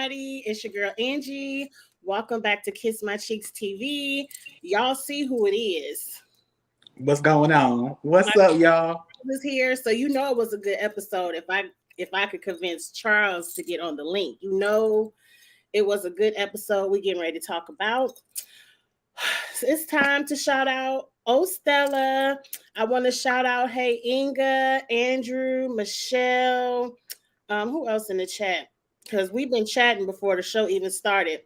everybody. It's your girl Angie. Welcome back to Kiss My Cheeks TV. Y'all see who it is. What's going on? What's up, y'all? Was here, so you know it was a good episode. If I could convince Charles to get on the link, you know it was a good episode. We getting ready to talk about. So it's time to shout out. Oh, Stella. I want to shout out. Hey, Inga, Andrew, Michelle. Who else in the chat? Because we've been chatting before the show even started.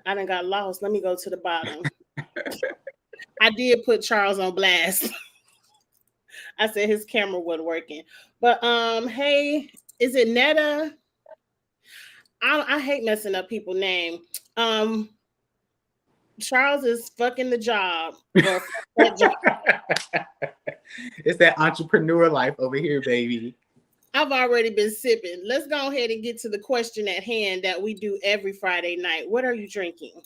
I done got lost. Let me go to the bottom. I did put Charles on blast. I said his camera wasn't working. But hey, is it Netta? I hate messing up people's name. Charles is fucking the job. Or that job. It's that entrepreneur life over here, baby. I've already been sipping. Let's go ahead and get to the question at hand that we do every Friday night. What are you drinking?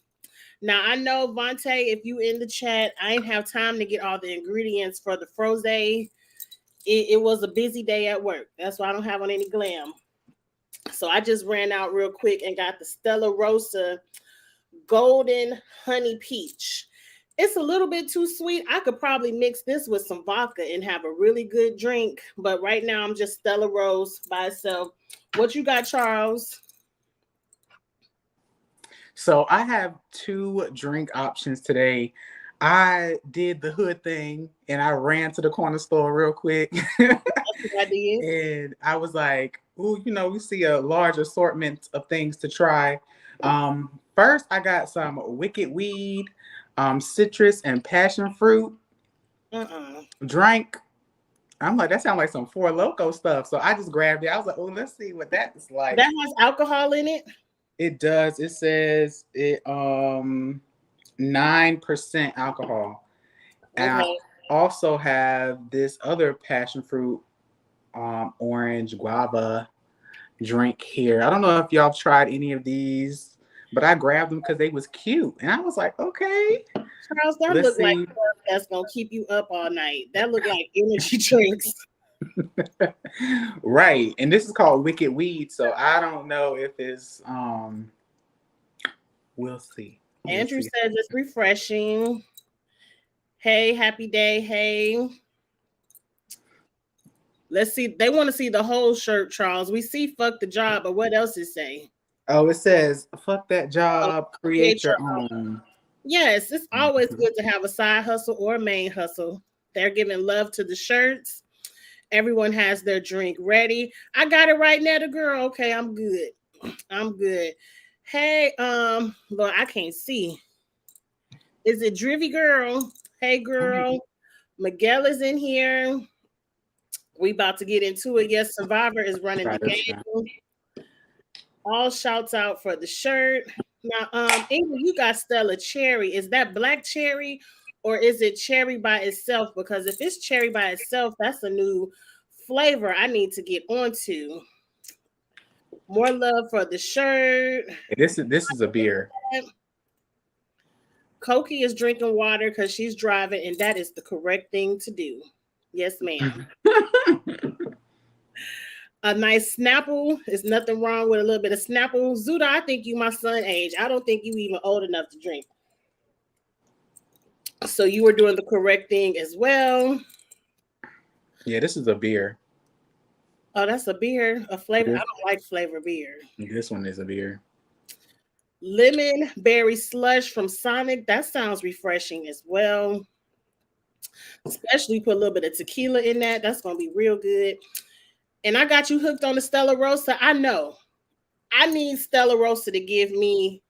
Now, I know, Vontae, if you in the chat, I ain't have time to get all the ingredients for the frosé. It was a busy day at work. That's why I don't have on any glam. So I just ran out real quick and got the Stella Rosa Golden Honey Peach. It's a little bit too sweet. I could probably mix this with some vodka and have a really good drink. But right now, I'm just Stella Rose by itself. What you got, Charles? So I have two drink options today. I did the hood thing and I ran to the corner store real quick. That's what I did. And I was like, ooh, we see a large assortment of things to try. First, I got some Wicked Weed, citrus and passion fruit drink. I'm like, that sounds like some Four Loko stuff. So I just grabbed it. I was like, oh, let's see what that is like. That has alcohol in it? It does. It says it 9% alcohol. Okay. And I also have this other passion fruit orange guava drink here. I don't know if y'all tried any of these, but I grabbed them because they was cute. And I was like, okay. Charles, that look like stuff that's going to keep you up all night. That look like energy drinks. Right. And this is called Wicked Weed. So I don't know if it's, we'll see. Andrew says it's refreshing. Hey, happy day. Hey. Let's see. They want to see the whole shirt, Charles. We see fuck the job, but what else it say? Oh, it says fuck that job, create your own. Yes, it's always good to have a side hustle or a main hustle. They're giving love to the shirts. Everyone has their drink ready. I got it right now, the girl. Okay, I'm good. I'm good. Hey, Lord, I can't see. Is it Drivy Girl? Hey, girl. Miguel is in here. We about to get into it. Yes, Survivor is running the game. All shouts out for the shirt. Now, Ingrid, you got Stella Cherry. Is that black cherry or is it cherry by itself? Because if it's cherry by itself, that's a new flavor I need to get onto. More love for the shirt. This is a beer. Koki is drinking water because she's driving, and that is the correct thing to do. Yes, ma'am. A nice Snapple. There's nothing wrong with a little bit of Snapple. Zuda, I think you my son age. I don't think you even old enough to drink. So you were doing the correct thing as well. Yeah, this is a beer. Oh, that's a beer, a flavor. I don't like flavor beer. This one is a beer. Lemon berry slush from Sonic. That sounds refreshing as well. Especially put a little bit of tequila in that. That's going to be real good. And I got you hooked on the Stella Rosa. I know. I need Stella Rosa to give me,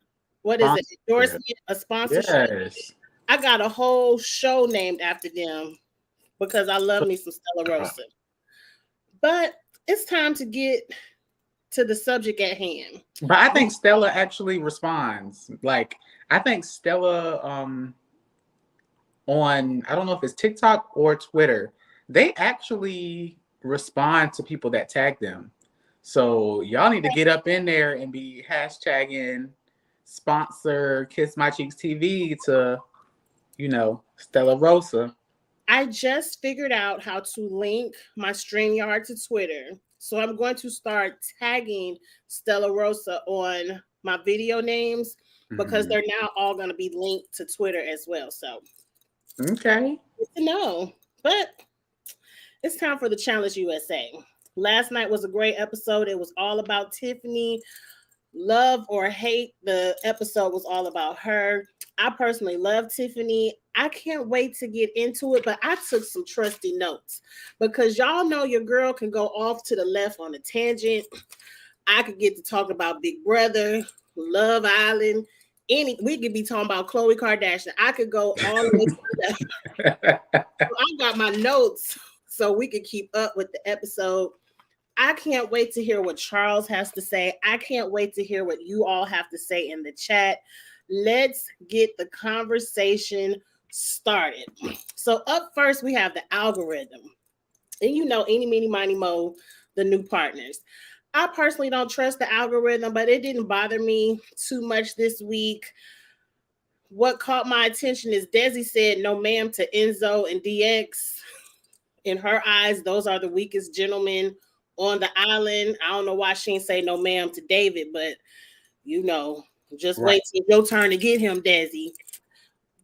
what is it? Endorsement, a sponsorship. Yes. I got a whole show named after them because I love me some Stella Rosa. But it's time to get to the subject at hand. But I think Stella actually responds. Like, I think Stella on, I don't know if it's TikTok or Twitter, they actually respond to people that tag them. So y'all need to get up in there and be hashtagging sponsor Kiss My Cheeks TV to, Stella Rosa. I just figured out how to link my StreamYard to Twitter. So I'm going to start tagging Stella Rosa on my video names because they're now all going to be linked to Twitter as well. So, okay. good to know. But it's time for the Challenge USA. Last night was a great episode. It was all about Tiffany. Love or hate, the episode was all about her. I personally love Tiffany. I can't wait to get into it, but I took some trusty notes because y'all know your girl can go off to the left on a tangent. I could get to talk about Big Brother, Love Island, we could be talking about Khloe Kardashian. I could go all the way to the left. So I got my notes so we could keep up with the episode. I can't wait to hear what Charles has to say. I can't wait to hear what you all have to say in the chat. Let's get the conversation started. So up first, we have the algorithm. And you know, eeny, meeny, miny, mo, the new partners. I personally don't trust the algorithm, but it didn't bother me too much this week. What caught my attention is Desi said no ma'am to Enzo and DX. In her eyes, those are the weakest gentlemen on the island. I don't know why she didn't say no ma'am to David, but you know, just wait till your turn to get him, Desi.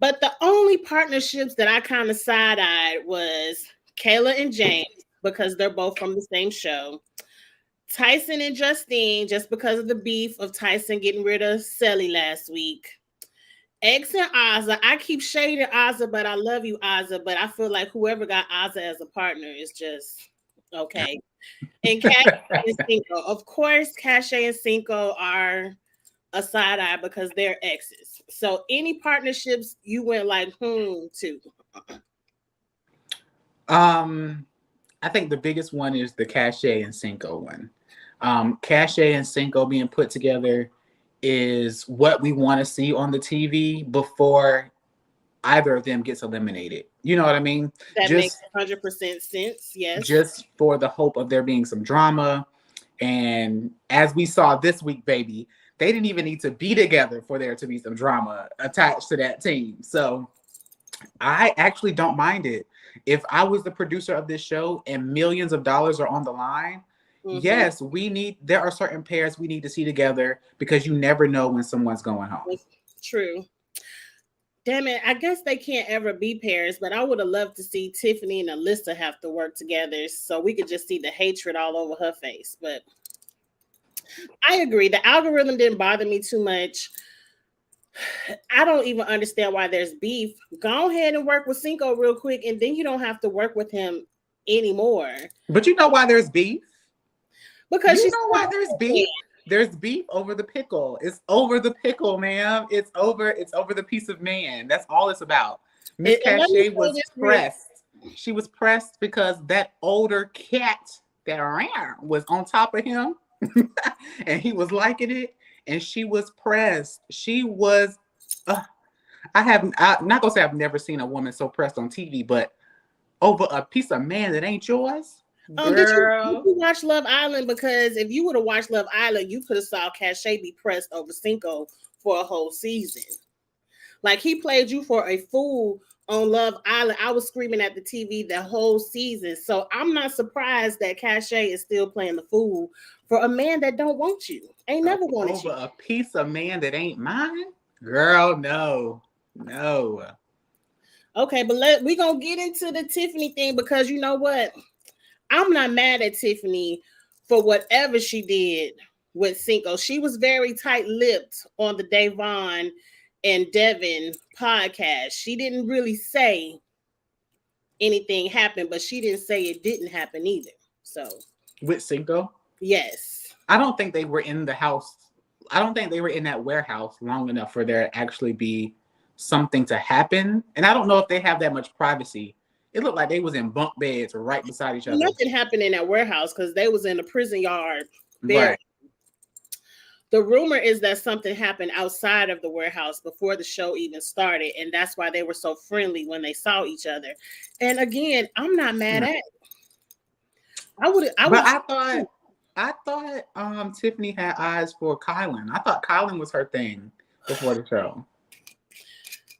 But the only partnerships that I kind of side-eyed was Kayla and James, because they're both from the same show. Tyson and Justine, just because of the beef of Tyson getting rid of Selly last week. X and Azza. I keep shading Azza, but I love you, Azza. But I feel like whoever got Azza as a partner is just okay. And Cache and Cinco. Of course, Cache and Cinco are a side eye because they're exes. So any partnerships you went like to? I think the biggest one is the Cache and Cinco one. Cache and Cinco being put together is what we want to see on the TV before either of them gets eliminated. You know what I mean? That makes 100% sense. Yes. Just for the hope of there being some drama. And as we saw this week, baby, they didn't even need to be together for there to be some drama attached to that team. So I actually don't mind it. If I was the producer of this show and millions of dollars are on the line, yes, there are certain pairs we need to see together because you never know when someone's going home. True. Damn it, I guess they can't ever be pairs, but I would have loved to see Tiffany and Alyssa have to work together so we could just see the hatred all over her face. But I agree. The algorithm didn't bother me too much. I don't even understand why there's beef. Go ahead and work with Cinco real quick, and then you don't have to work with him anymore. But you know why there's beef? Because you know why there's beef? There's beef over the pickle. It's over the pickle, ma'am. It's over the piece of man. That's all it's about. Miss Cache was pressed. She was pressed because that older cat that was on top of him and he was liking it. And she was pressed. She was, I'm not gonna say I've never seen a woman so pressed on TV, but over a piece of man that ain't yours. Did you watch Love Island? Because if you would have watched Love Island, you could have saw Cache be pressed over Cinco for a whole season. Like he played you for a fool on Love Island. I was screaming at the TV the whole season. So I'm not surprised that Cache is still playing the fool for a man that don't want you. Ain't never wanted over you. A piece of man that ain't mine? Girl, no. Okay, but we're going to get into the Tiffany thing because you know what? I'm not mad at Tiffany for whatever she did with Cinco. She was very tight-lipped on the Davon and Devin podcast. She didn't really say anything happened, but she didn't say it didn't happen either. So with Cinco? Yes. I don't think they were in the house. I don't think they were in that warehouse long enough for there to actually be something to happen. And I don't know if they have that much privacy. It looked like they was in bunk beds right beside each other. Nothing happened in that warehouse because they was in a prison yard. Right. The rumor is that something happened outside of the warehouse before the show even started, and that's why they were so friendly when they saw each other. And again, I'm not mad at it. I thought Tiffany had eyes for Kylan. I thought Kylan was her thing before the show.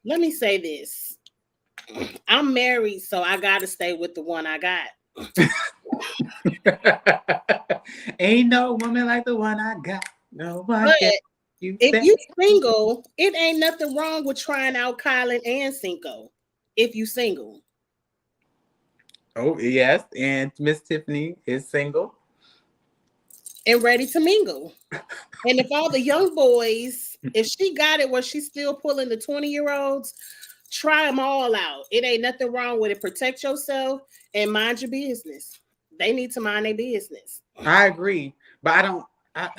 Let me say this. I'm married, so I got to stay with the one I got. Ain't no woman like the one I got. No one But can you if bet. you single, it ain't nothing wrong with trying out Kylan and Cinco. If you single Oh yes, and Miss Tiffany is single. and ready to mingle. And if all the young boys, if she got it where she's still pulling the 20-year-olds, try them all out. It ain't nothing wrong with it. Protect yourself and mind your business. They need to mind their business. I agree, but I don't. I,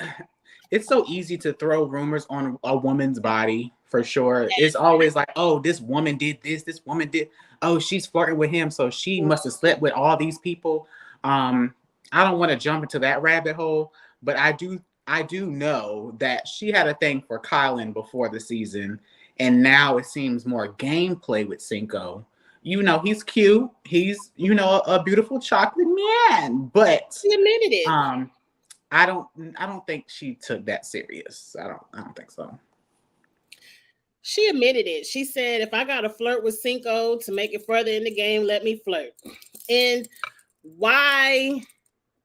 it's so easy to throw rumors on a woman's body for sure. It's always like, oh, this woman did this. This woman did. Oh, she's flirting with him, so she must have slept with all these people. Um, I don't want to jump into that rabbit hole, but I do. I do know that she had a thing for Kylan before the season, and now it seems more gameplay with Cinco. You know, he's cute. He's, you know, a beautiful chocolate man, but She admitted it. um I don't think she took that serious. I don't think so. She admitted it. She said, if I got to flirt with Cinco to make it further in the game, let me flirt. And why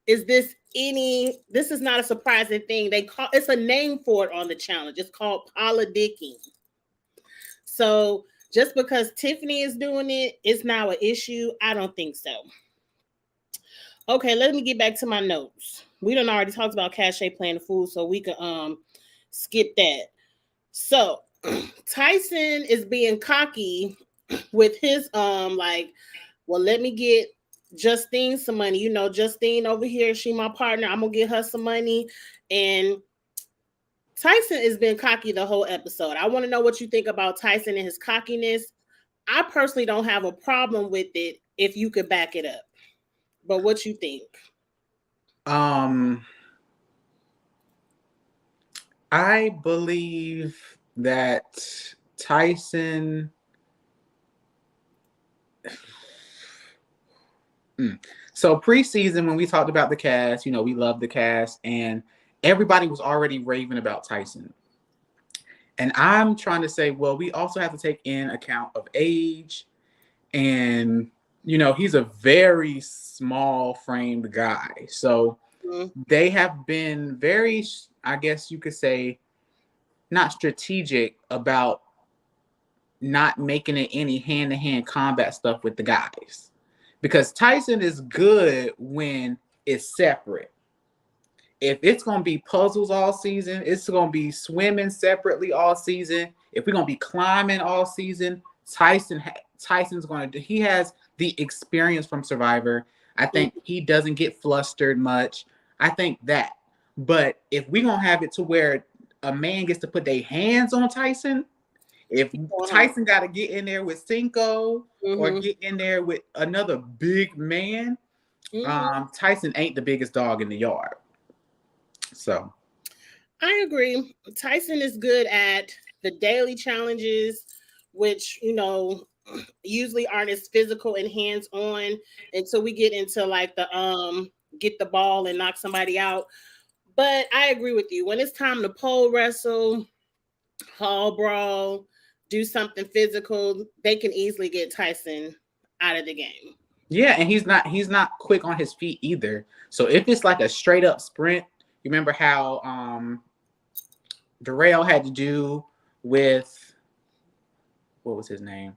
is this this is not a surprising thing. It's a name for it on the challenge. It's called politicking. So just because Tiffany is doing it, it's now an issue. I don't think so. Okay, let me get back to my notes. We done already talked about Cache playing the fool, so we can skip that. So Tyson is being cocky with his like, well, let me get Justine some money. You know, Justine over here, she my partner. I'm gonna get her some money. And Tyson has been cocky the whole episode. I want to know what you think about Tyson and his cockiness. I personally don't have a problem with it if you could back it up. But what you think? I believe that Tyson. So preseason, when we talked about the cast, you know, we loved the cast, and everybody was already raving about Tyson. And I'm trying to say, well, we also have to take in account of age, and you know, he's a very small framed guy. So they have been very, I guess you could say, not strategic about not making it any hand-to-hand combat stuff with the guys, because Tyson is good when it's separate. If it's going to be puzzles all season, it's going to be swimming separately all season. If we're going to be climbing all season, Tyson's going to, he has the experience from Survivor. I think he doesn't get flustered much. I think that. But if we're going to have it to where a man gets to put their hands on Tyson, if Tyson got to get in there with Cinco or get in there with another big man, Tyson ain't the biggest dog in the yard. So I agree. Tyson is good at the daily challenges, which, you know, usually aren't as physical and hands-on until we get into like the get the ball and knock somebody out. But I agree with you. When it's time to pole wrestle, hall brawl, do something physical, they can easily get Tyson out of the game. Yeah, and he's not quick on his feet either. So if it's like a straight up sprint, you remember how Darrell had to do with, what was his name?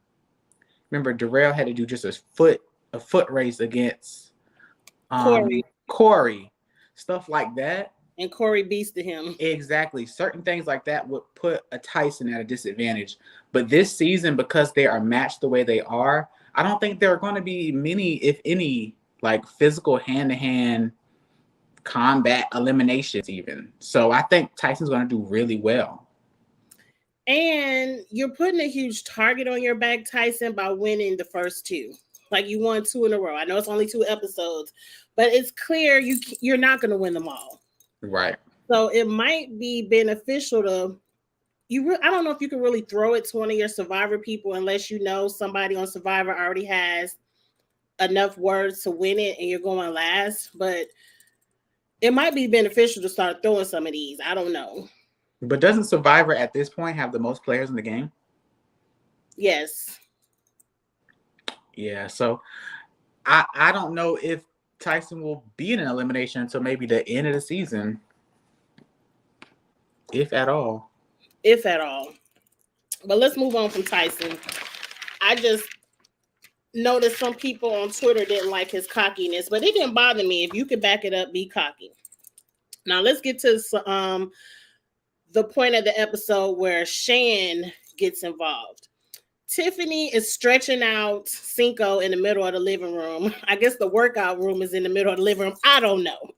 Remember Darrell had to do just a foot race against Corey. Stuff like that. And Corey beasted him. Exactly. Certain things like that would put a Tyson at a disadvantage. But this season, because they are matched the way they are, I don't think there are going to be many, if any, like physical hand-to-hand combat eliminations even. So I think Tyson's going to do really well. And you're putting a huge target on your back, Tyson, by winning the first two. Like you won 2 in a row. I know it's only 2 episodes, but it's clear you're not going to win them all. Right. So it might be beneficial to I don't know if you can really throw it to one of your Survivor people unless you know somebody on Survivor already has enough words to win it and you're going last. But it might be beneficial to start throwing some of these. I don't know. But doesn't Survivor at this point have the most players in the game? Yes. Yeah. So I don't know if Tyson will be in an elimination until maybe the end of the season, if at all. If at all. But let's move on from Tyson. I just noticed some people on Twitter didn't like his cockiness, but it didn't bother me. If you could back it up, be cocky. Now let's get to the point of the episode where Shan gets involved. Tiffany is stretching out Cinco in the middle of the living room. I guess the workout room is in the middle of the living room. I don't know.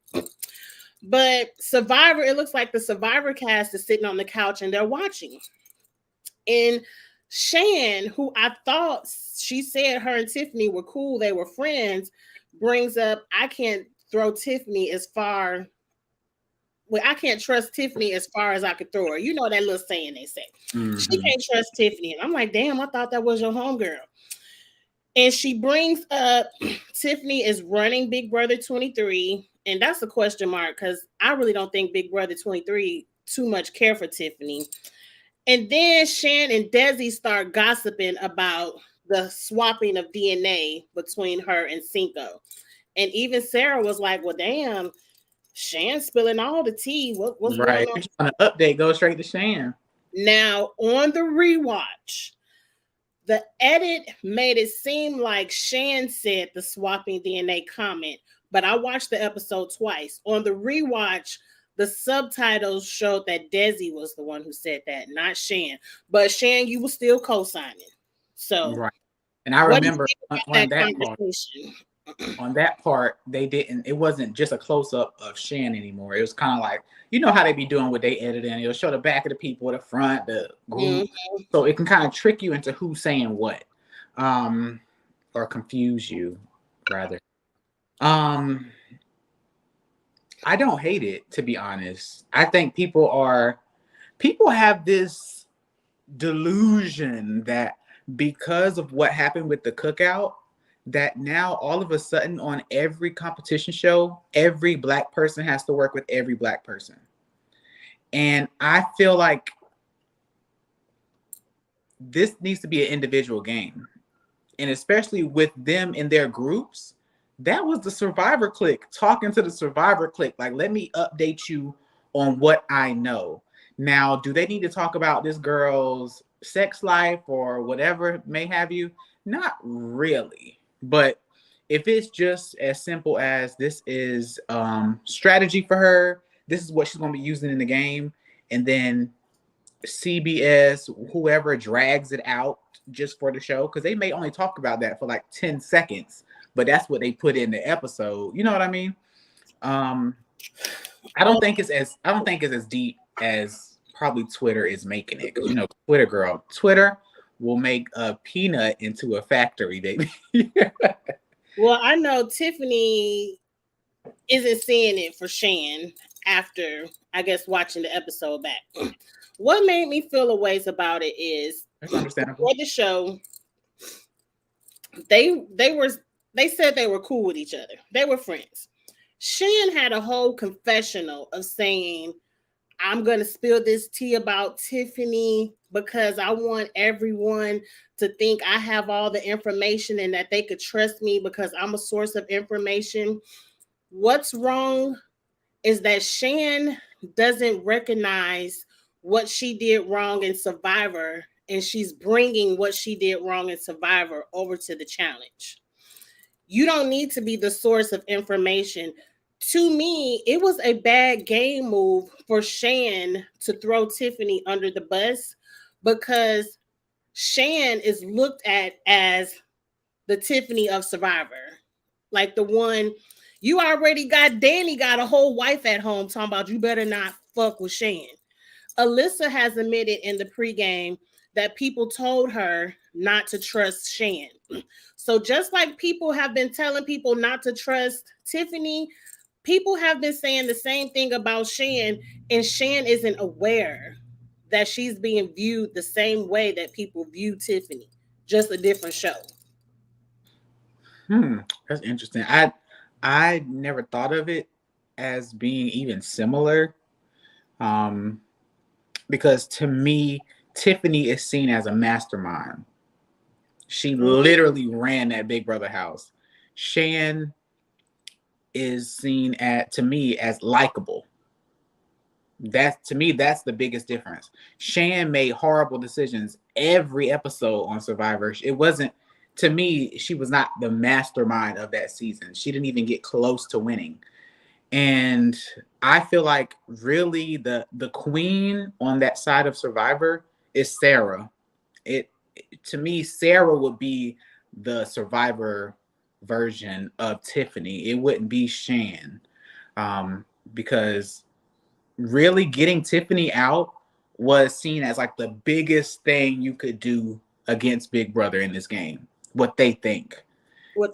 But Survivor, it looks like the Survivor cast is sitting on the couch and they're watching. And Shan, who I thought she said her and Tiffany were cool, they were friends, brings up, I can't throw Tiffany as far. Well, I can't trust Tiffany as far as I could throw her. You know that little saying they say. Mm-hmm. She can't trust Tiffany. And I'm like, damn, I thought that was your homegirl. And she brings up Tiffany is running Big Brother 23. And that's a question mark because I really don't think Big Brother 23 too much care for Tiffany. And then Shan and Desi start gossiping about the swapping of DNA between her and Cinco. And even Sarah was like, well, damn, Shan's spilling all the tea. What's right. going on? An update, go straight to Shan. Now, on the rewatch, the edit made it seem like Shan said the swapping DNA comment, but I watched the episode twice. On the rewatch, the subtitles showed that Desi was the one who said that, not Shan. But Shan, you were still co-signing. So, right. And I remember on that part, they didn't, it wasn't just a close-up of Shan anymore. It was kind of like, you know how they be doing what they editing. It'll show the back of the people, the front, the group. Mm-hmm. So it can kind of trick you into who's saying what. Or confuse you, rather. I don't hate it, to be honest. I think people have this delusion that because of what happened with the cookout, that now all of a sudden on every competition show, every Black person has to work with every Black person. And I feel like this needs to be an individual game. And especially with them in their groups, that was the Survivor clique talking to the Survivor clique. Like, let me update you on what I know. Now, do they need to talk about this girl's sex life or whatever may have you? Not really. But if it's just as simple as this is strategy for her, this is what she's going to be using in the game, and then CBS, whoever drags it out just for the show, because they may only talk about that for like 10 seconds, but that's what they put in the episode. You know what I mean? I don't think it's as deep as probably Twitter is making it. Because, you know, Twitter will make a peanut into a factory, baby. Well, I know Tiffany isn't seeing it for Shan after, I guess, watching the episode back. What made me feel a ways about it is for the show, they said they were cool with each other. They were friends. Shan had a whole confessional of saying, I'm going to spill this tea about Tiffany because I want everyone to think I have all the information and that they could trust me because I'm a source of information. What's wrong is that Shan doesn't recognize what she did wrong in Survivor, and she's bringing what she did wrong in Survivor over to the challenge. You don't need to be the source of information. To me, it was a bad game move for Shan to throw Tiffany under the bus because Shan is looked at as the Tiffany of Survivor. Like the one, you already got Danny got a whole wife at home talking about you better not fuck with Shan. Alyssa has admitted in the pregame that people told her not to trust Shan. So just like people have been telling people not to trust Tiffany, people have been saying the same thing about Shan, and Shan isn't aware that she's being viewed the same way that people view Tiffany, just a different show. That's interesting. I never thought of it as being even similar. Because to me, Tiffany is seen as a mastermind. She literally ran that Big Brother house. Shan is seen to me as likable. To me, that's the biggest difference. Shan made horrible decisions every episode on Survivor. It wasn't, to me, she was not the mastermind of that season. She didn't even get close to winning. And I feel like really the queen on that side of Survivor is Sarah. To me, Sarah would be the Survivor version of Tiffany. It wouldn't be Shan, because really getting Tiffany out was seen as like the biggest thing you could do against Big Brother in this game. What they think.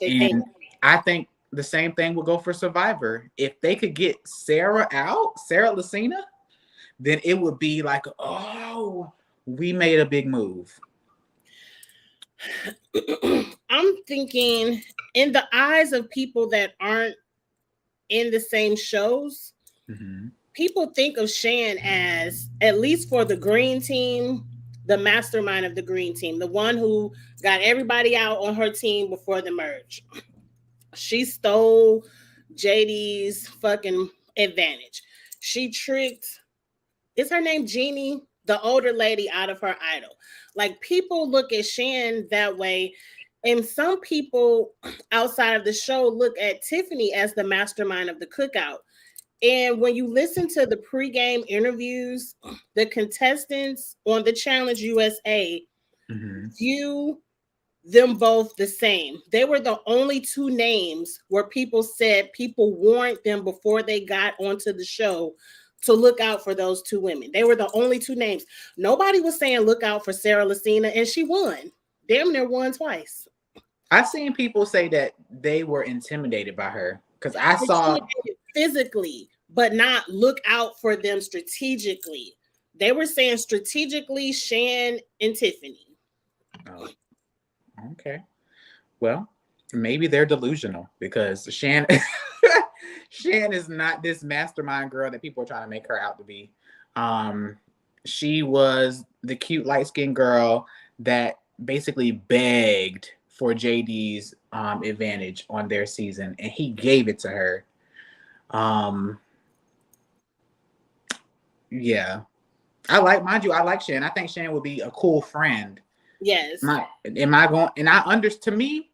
And I think the same thing will go for Survivor. If they could get Sarah out, Sarah Lucina, then it would be like, oh, we made a big move. I'm thinking, in the eyes of people that aren't in the same shows, people think of Shan as, at least for the green team, the mastermind of the green team, the one who got everybody out on her team before the merge. She stole JD's fucking advantage. She tricked, is her name Jeannie, the older lady, out of her idol. Like, people look at Shan that way. And some people outside of the show look at Tiffany as the mastermind of the cookout. And when you listen to the pregame interviews, the contestants on the Challenge USA view them both the same. They were the only two names where people said people warned them before they got onto the show to look out for those two women. They were the only two names. Nobody was saying look out for Sarah Lucina, and she won. Damn near won twice. I've seen people say that they were intimidated by her because I saw physically, but not look out for them strategically. They were saying strategically Shan and Tiffany. Oh, okay. Well, maybe they're delusional because Shan is not this mastermind girl that people are trying to make her out to be. She was the cute light-skinned girl that basically begged for JD's advantage on their season, and he gave it to her. Yeah. I like Shan. I think Shan would be a cool friend. Yes. To me,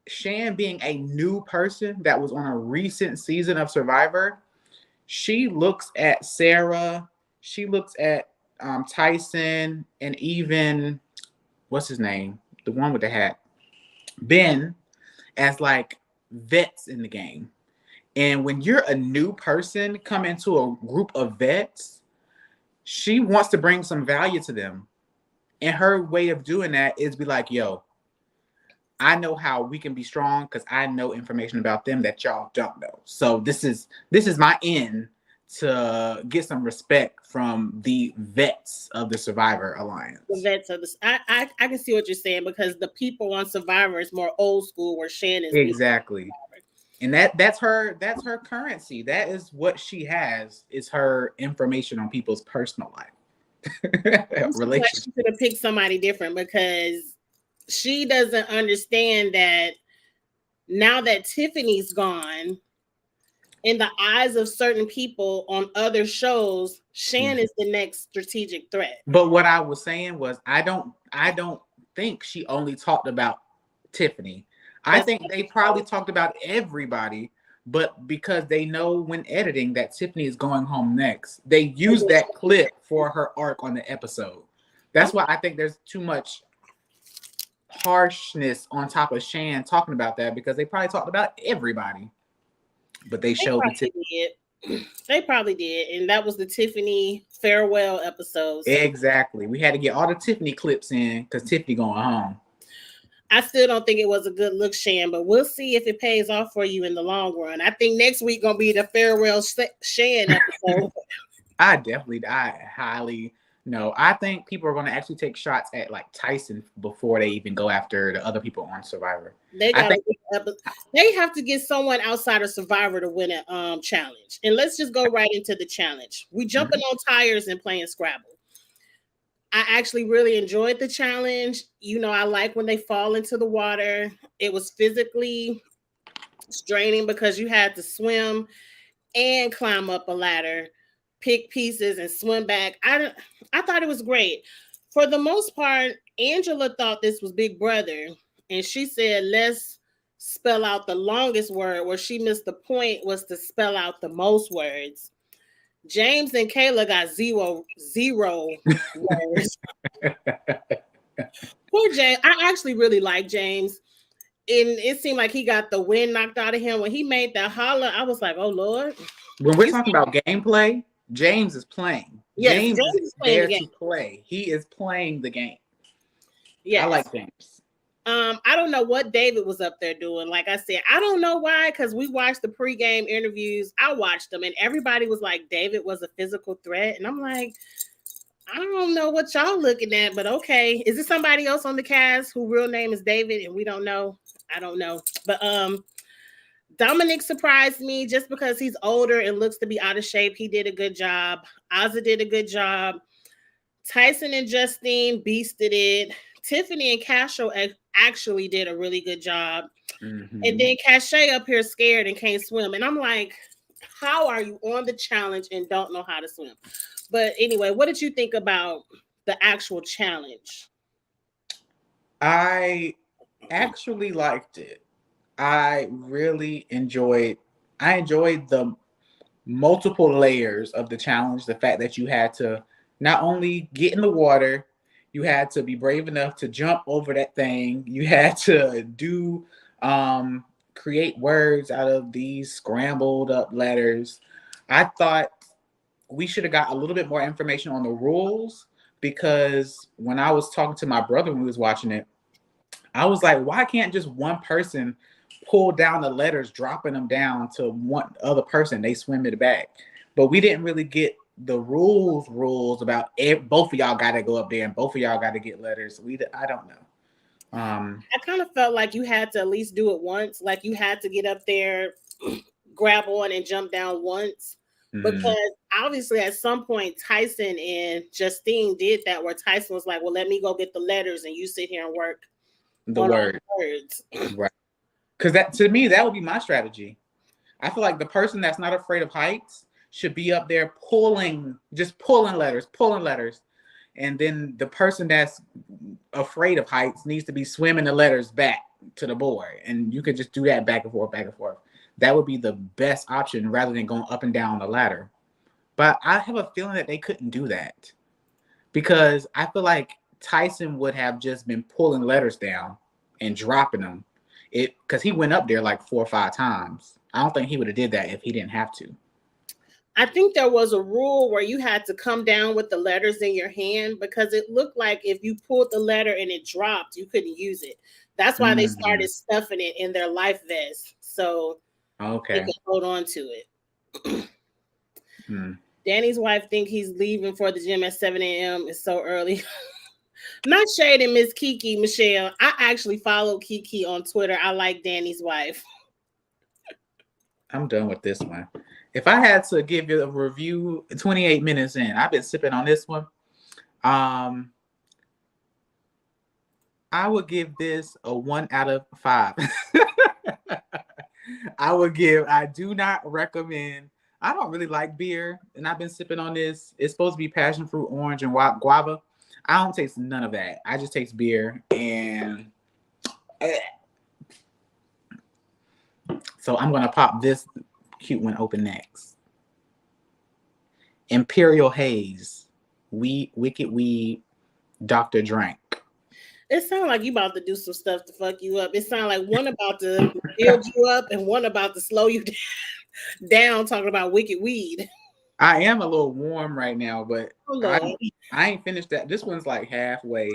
Shan being a new person that was on a recent season of Survivor, she looks at Sarah, she looks at Tyson, and even, what's his name? The one with the hat. Ben, as like vets in the game. And when you're a new person come into a group of vets, she wants to bring some value to them. And her way of doing that is be like, yo, I know how we can be strong because I know information about them that y'all don't know. So this is my end to get some respect from the vets of the Survivor Alliance. The vets of I can see what you're saying, because the people on Survivor is more old school, where Shan is exactly. And that's her currency. That is what she has, is her information on people's personal life. Relationship. She could have picked somebody different, because she doesn't understand that now that Tiffany's gone, in the eyes of certain people on other shows, Shan is the next strategic threat. But what I was saying was, I don't think she only talked about Tiffany. I think they probably talked about everybody, but because they know when editing that Tiffany is going home next, they use that clip for her arc on the episode. That's why I think there's too much harshness on top of Shan talking about that, because they probably talked about everybody. But they showed They probably did. And that was the Tiffany farewell episode. Exactly. We had to get all the Tiffany clips in because Tiffany going home. I still don't think it was a good look, Shan, but we'll see if it pays off for you in the long run. I think next week gonna be the farewell Shan episode. I highly no. I think people are gonna actually take shots at like Tyson before they even go after the other people on Survivor. They have to get someone outside of Survivor to win a challenge. And let's just go right into the challenge. We jumping on tires and playing Scrabble. I actually really enjoyed the challenge. You know, I like when they fall into the water. It was physically It's draining because you had to swim and climb up a ladder, pick pieces, and swim back. I thought it was great. For the most part, Angela thought this was Big Brother, and she said, let's spell out the longest word. Where she missed the point was to spell out the most words. James and Kayla got zero words. Poor James. I actually really like James. And it seemed like he got the wind knocked out of him. When he made that holler, I was like, oh, Lord. When we're talking about gameplay, James is playing. Yes, James is playing there the game. to play. He is playing the game. Yes. I like James. I don't know what David was up there doing. Like I said, I don't know why, because we watched the pregame interviews. I watched them, and everybody was like, David was a physical threat. And I'm like, I don't know what y'all looking at, but okay. Is it somebody else on the cast whose real name is David and we don't know? I don't know. But Dominic surprised me just because he's older and looks to be out of shape. He did a good job. Ozzy did a good job. Tyson and Justine beasted it. Tiffany and Castro actually did a really good job. Mm-hmm. And then Cachet up here scared and can't swim. And I'm like, how are you on the challenge and don't know how to swim? But anyway, what did you think about the actual challenge? I actually liked it. I really enjoyed the multiple layers of the challenge. The fact that you had to not only get in the water, you had to be brave enough to jump over that thing. You had to do create words out of these scrambled up letters. I thought we should have got a little bit more information on the rules, because when I was talking to my brother when we was watching it, I was like, why can't just one person pull down the letters, dropping them down to one other person? They swim it back. But we didn't really get the rules about both of y'all got to go up there and both of y'all got to get letters. I don't know. I kind of felt like you had to at least do it once. Like you had to get up there, grab on and jump down once. Because obviously at some point Tyson and Justine did that, where Tyson was like, well, let me go get the letters and you sit here and work the on words. Right. Because that, to me, that would be my strategy. I feel like the person that's not afraid of heights should be up there pulling letters. And then the person that's afraid of heights needs to be swimming the letters back to the board. And you could just do that back and forth, back and forth. That would be the best option rather than going up and down the ladder. But I have a feeling that they couldn't do that, because I feel like Tyson would have just been pulling letters down and dropping them. Because he went up there like 4 or 5 times. I don't think he would have did that if he didn't have to. I think there was a rule where you had to come down with the letters in your hand, because it looked like if you pulled the letter and it dropped, you couldn't use it. That's why they started stuffing it in their life vest, so they could hold on to it. Danny's wife think he's leaving for the gym at 7 a.m. It's so early. Not shading Miss Kiki Michelle. I actually follow Kiki on Twitter. I like Danny's wife. I'm done with this one. If I had to give you a review 28 minutes in, I've been sipping on this one. I would give this a 1 out of 5. I do not recommend. I don't really like beer, and I've been sipping on this. It's supposed to be passion fruit, orange, and guava. I don't taste none of that. I just taste beer, and so I'm gonna pop this cute one open next. Imperial Haze, Wicked Weed, Dr. Drank. It sounds like you about to do some stuff to fuck you up. It sounds like one about to build you up and one about to slow you down, talking about wicked weed. I am a little warm right now, but I ain't finished that. This one's like halfway.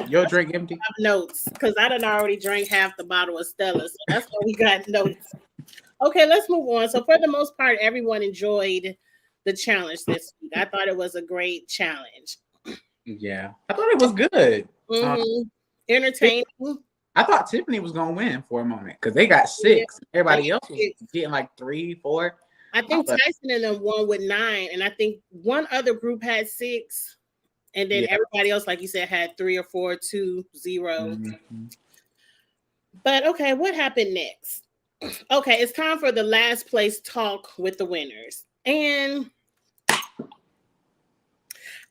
Your drink empty? I have notes, because I done already drank half the bottle of Stella, so that's why we got notes. Okay, let's move on. So for the most part, everyone enjoyed the challenge this week. I thought it was a great challenge. Yeah, I thought it was good. Entertaining. I thought Tiffany was gonna win for a moment, because they got 6. Everybody else was getting like 3, 4. I think Tyson and them won with 9, and I think one other group had 6, and then everybody else, like you said, had 3 or 4, 2, 0. But okay, what happened next? Okay, it's time for the last place talk with the winners. And I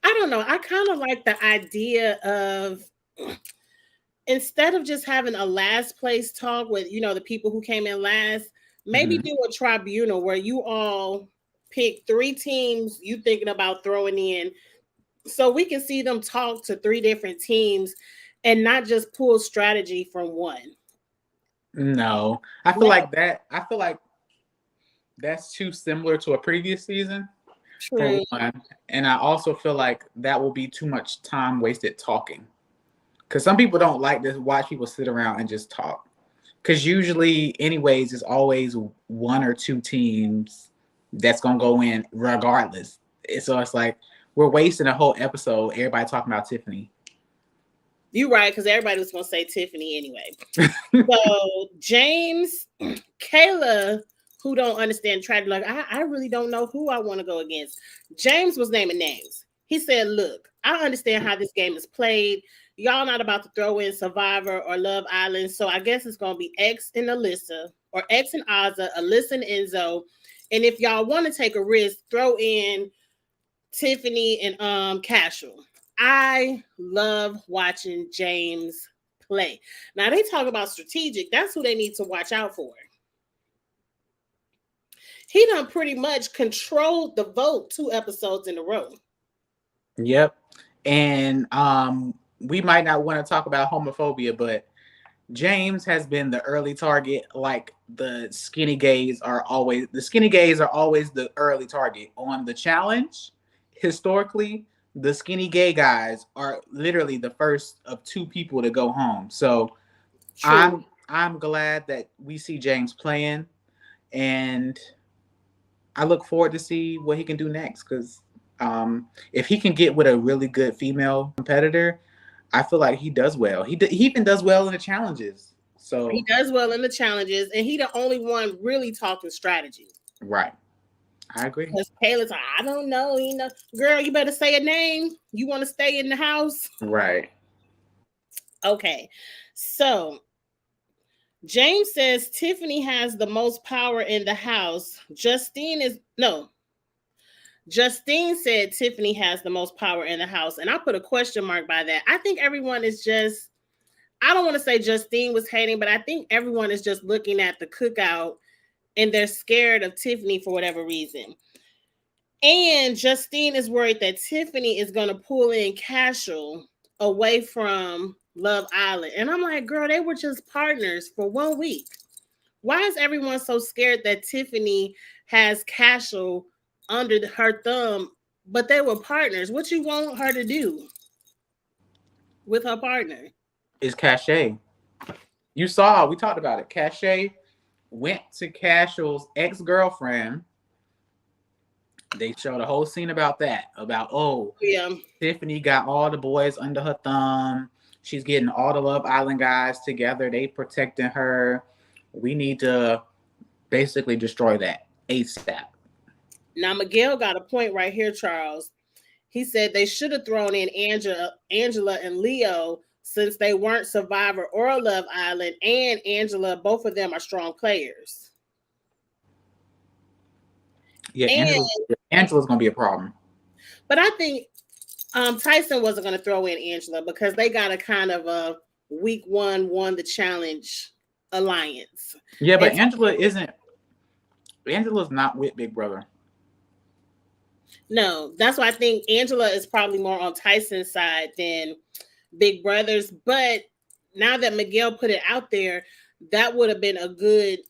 don't know, I kind of like the idea of instead of just having a last place talk with, the people who came in last, maybe Mhm. do a tribunal where you all pick three teams you thinking about throwing in so we can see them talk to three different teams and not just pull strategy from one. No, No, I feel like that's too similar to a previous season for true. one, and I also feel like that will be too much time wasted talking. Because some people don't like to watch people sit around and just talk. Because usually, anyways, it's always one or two teams that's gonna go in regardless. So it's like we're wasting a whole episode. Everybody talking about Tiffany. You're right, because everybody was gonna say Tiffany anyway. So James, Kayla, who don't understand strategy, like I really don't know who I want to go against. James was naming names. He said, "Look, I understand how this game is played. Y'all not about to throw in Survivor or Love Island, so I guess it's gonna be X and Alyssa, or X and Azza, Alyssa and Enzo. And if y'all want to take a risk, throw in Tiffany and Casual." I love watching James play. Now they talk about strategic. That's who they need to watch out for. He done pretty much controlled the vote 2 episodes in a row. Yep. And we might not want to talk about homophobia, but James has been the early target. Like the skinny gays are always the early target on the challenge. Historically, the skinny gay guys are literally the first of two people to go home. So True. I'm glad that we see James playing, and I look forward to see what he can do next. Because if he can get with a really good female competitor, I feel like he does well. He even does well in the challenges. He So does well in the challenges, and he the only one really talking strategy. right, I agree. Because Kayla's like, I don't know, girl, you better say a name. You want to stay in the house? Right. Okay. So James says Tiffany has the most power in the house. Justine said Tiffany has the most power in the house. And I put a question mark by that. I think everyone is just, I don't want to say Justine was hating, but I think everyone is just looking at the cookout and they're scared of Tiffany for whatever reason. And Justine is worried that Tiffany is going to pull in Casual away from Love Island. And I'm like, girl, they were just partners for 1 week. Why is everyone so scared that Tiffany has Casual under her thumb, but they were partners? What you want her to do with her partner? It's Cachet. You saw, we talked about it. Cachet went to Casual's ex-girlfriend. They showed a whole scene about that. About, oh, Yeah. Tiffany got all the boys under her thumb. She's getting all the Love Island guys together. They protecting her. We need to basically destroy that ASAP. Now Miguel got a point right here, Charles. He said they should have thrown in Angela and Leo since they weren't Survivor or Love Island, and Angela, both of them are strong players. Yeah, And Angela's gonna be a problem. but I think Tyson wasn't going to throw in Angela because they got a kind of a week one won the challenge alliance. Yeah, but And Angela's not with Big Brother. no, that's why I think Angela is probably more on Tyson's side than Big Brother's. But now that Miguel put it out there, that would have been a good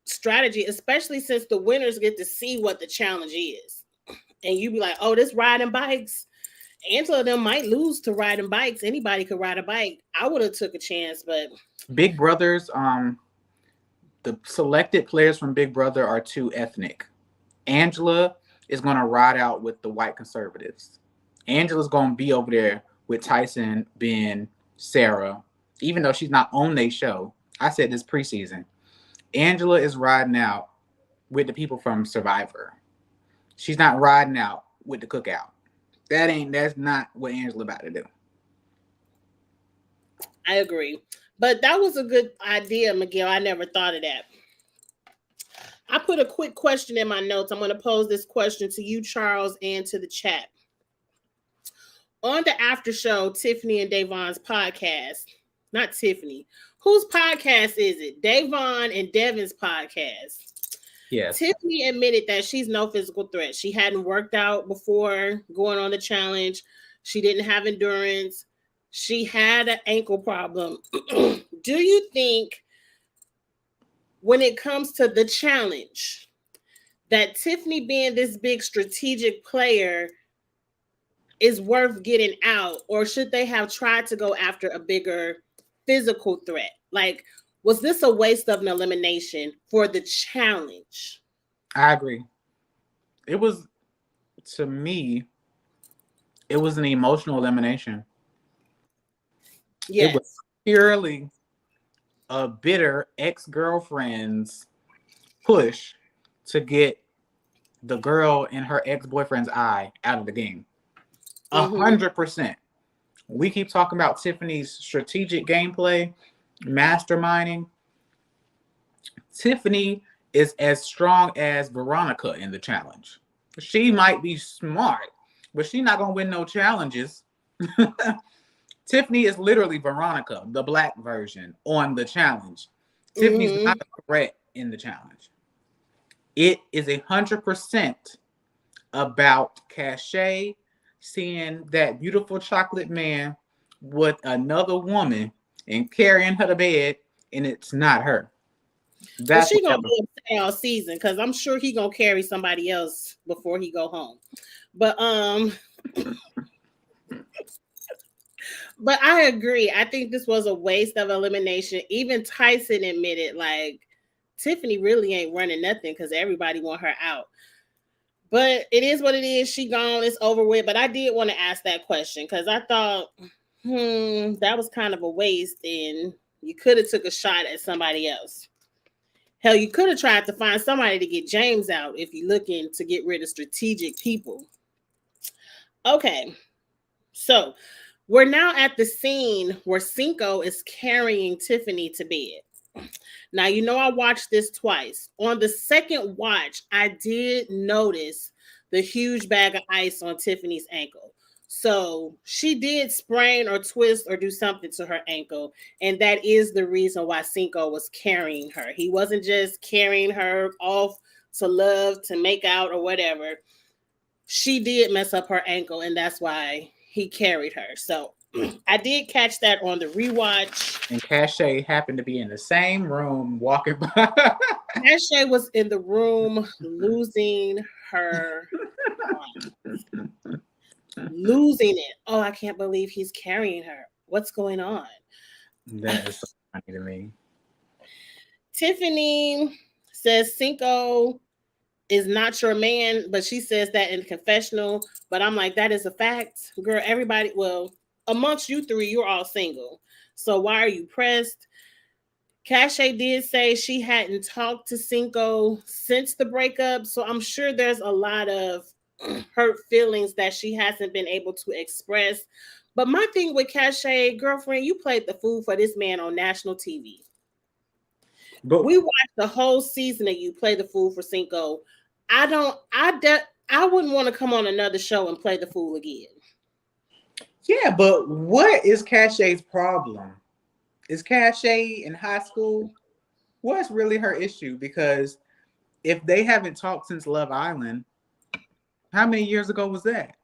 strategy, especially since the winners get to see what the challenge is. And you be like, oh, this riding bikes. Angela them might lose to riding bikes. Anybody could ride a bike. I would have took a chance, but Big Brother's the selected players from Big Brother are too ethnic. Angela is gonna ride out with the white conservatives. Angela's gonna be over there with Tyson, Ben, Sarah, even though she's not on their show. I said this preseason. Angela is riding out with the people from Survivor. She's not riding out with the cookout. That's not what Angela about to do. I agree. But that was a good idea, Miguel. I never thought of that. I put a quick question in my notes. I'm going to pose this question to you, Charles, and to the chat. On the after show, Tiffany and Davon's podcast, not Tiffany, whose podcast is it? Davon and Devin's podcast. Yes. Tiffany admitted that she's no physical threat. She hadn't worked out before going on the challenge. She didn't have endurance. She had an ankle problem. Do you think when it comes to the challenge that Tiffany being this big strategic player is worth getting out, or should they have tried to go after a bigger physical threat? Like, was this a waste of an elimination for the challenge? I agree. It was, to me, it was an emotional elimination. Yes. It was purely a bitter ex-girlfriend's push to get the girl in her ex-boyfriend's eye out of the game. 100%. We keep talking about Tiffany's strategic gameplay, masterminding. Tiffany is as strong as Veronica in the challenge. She might be smart, but she's not going to win no challenges. Tiffany is literally Veronica, the black version, on the challenge. Tiffany's not a threat in the challenge. It is 100% about cachet, seeing that beautiful chocolate man with another woman and carrying her to bed, and it's not her. That's she gonna be all season because I'm sure he gonna carry somebody else before he go home. But but I agree. I think this was a waste of elimination. Even Tyson admitted, like, Tiffany really ain't running nothing because everybody want her out. But it is what it is. She gone. It's over with. But I did want to ask that question because I thought, that was kind of a waste, and you could have took a shot at somebody else. Hell, you could have tried to find somebody to get James out if you're looking to get rid of strategic people. Okay, so we're now at the scene where Cinco is carrying Tiffany to bed. Now, you know I watched this twice. On the second watch, I did notice the huge bag of ice on Tiffany's ankle. So she did sprain or twist or do something to her ankle. And that is the reason why Cinco was carrying her. He wasn't just carrying her off to love, to make out or whatever. She did mess up her ankle, and that's why he carried her. So I did catch that on the rewatch. And Cachet happened to be in the same room walking by. Cachet was in the room losing her mind. Losing it. Oh, I can't believe he's carrying her. What's going on? That is so funny to me. Tiffany says Cinco is not your man, but she says that in the confessional. But I'm like, that is a fact. Girl, everybody, well, amongst you three, you're all single. So why are you pressed? Cachet did say she hadn't talked to Cinco since the breakup. So I'm sure there's a lot of hurt feelings that she hasn't been able to express. But my thing with Cachet, girlfriend, you played the fool for this man on national TV. But we watched the whole season of you play the fool for Cinco. I wouldn't want to come on another show and play the fool again. Yeah, but what is Cachet's problem? Is Cachet in high school? What's really her issue? Because if they haven't talked since Love Island, how many years ago was that?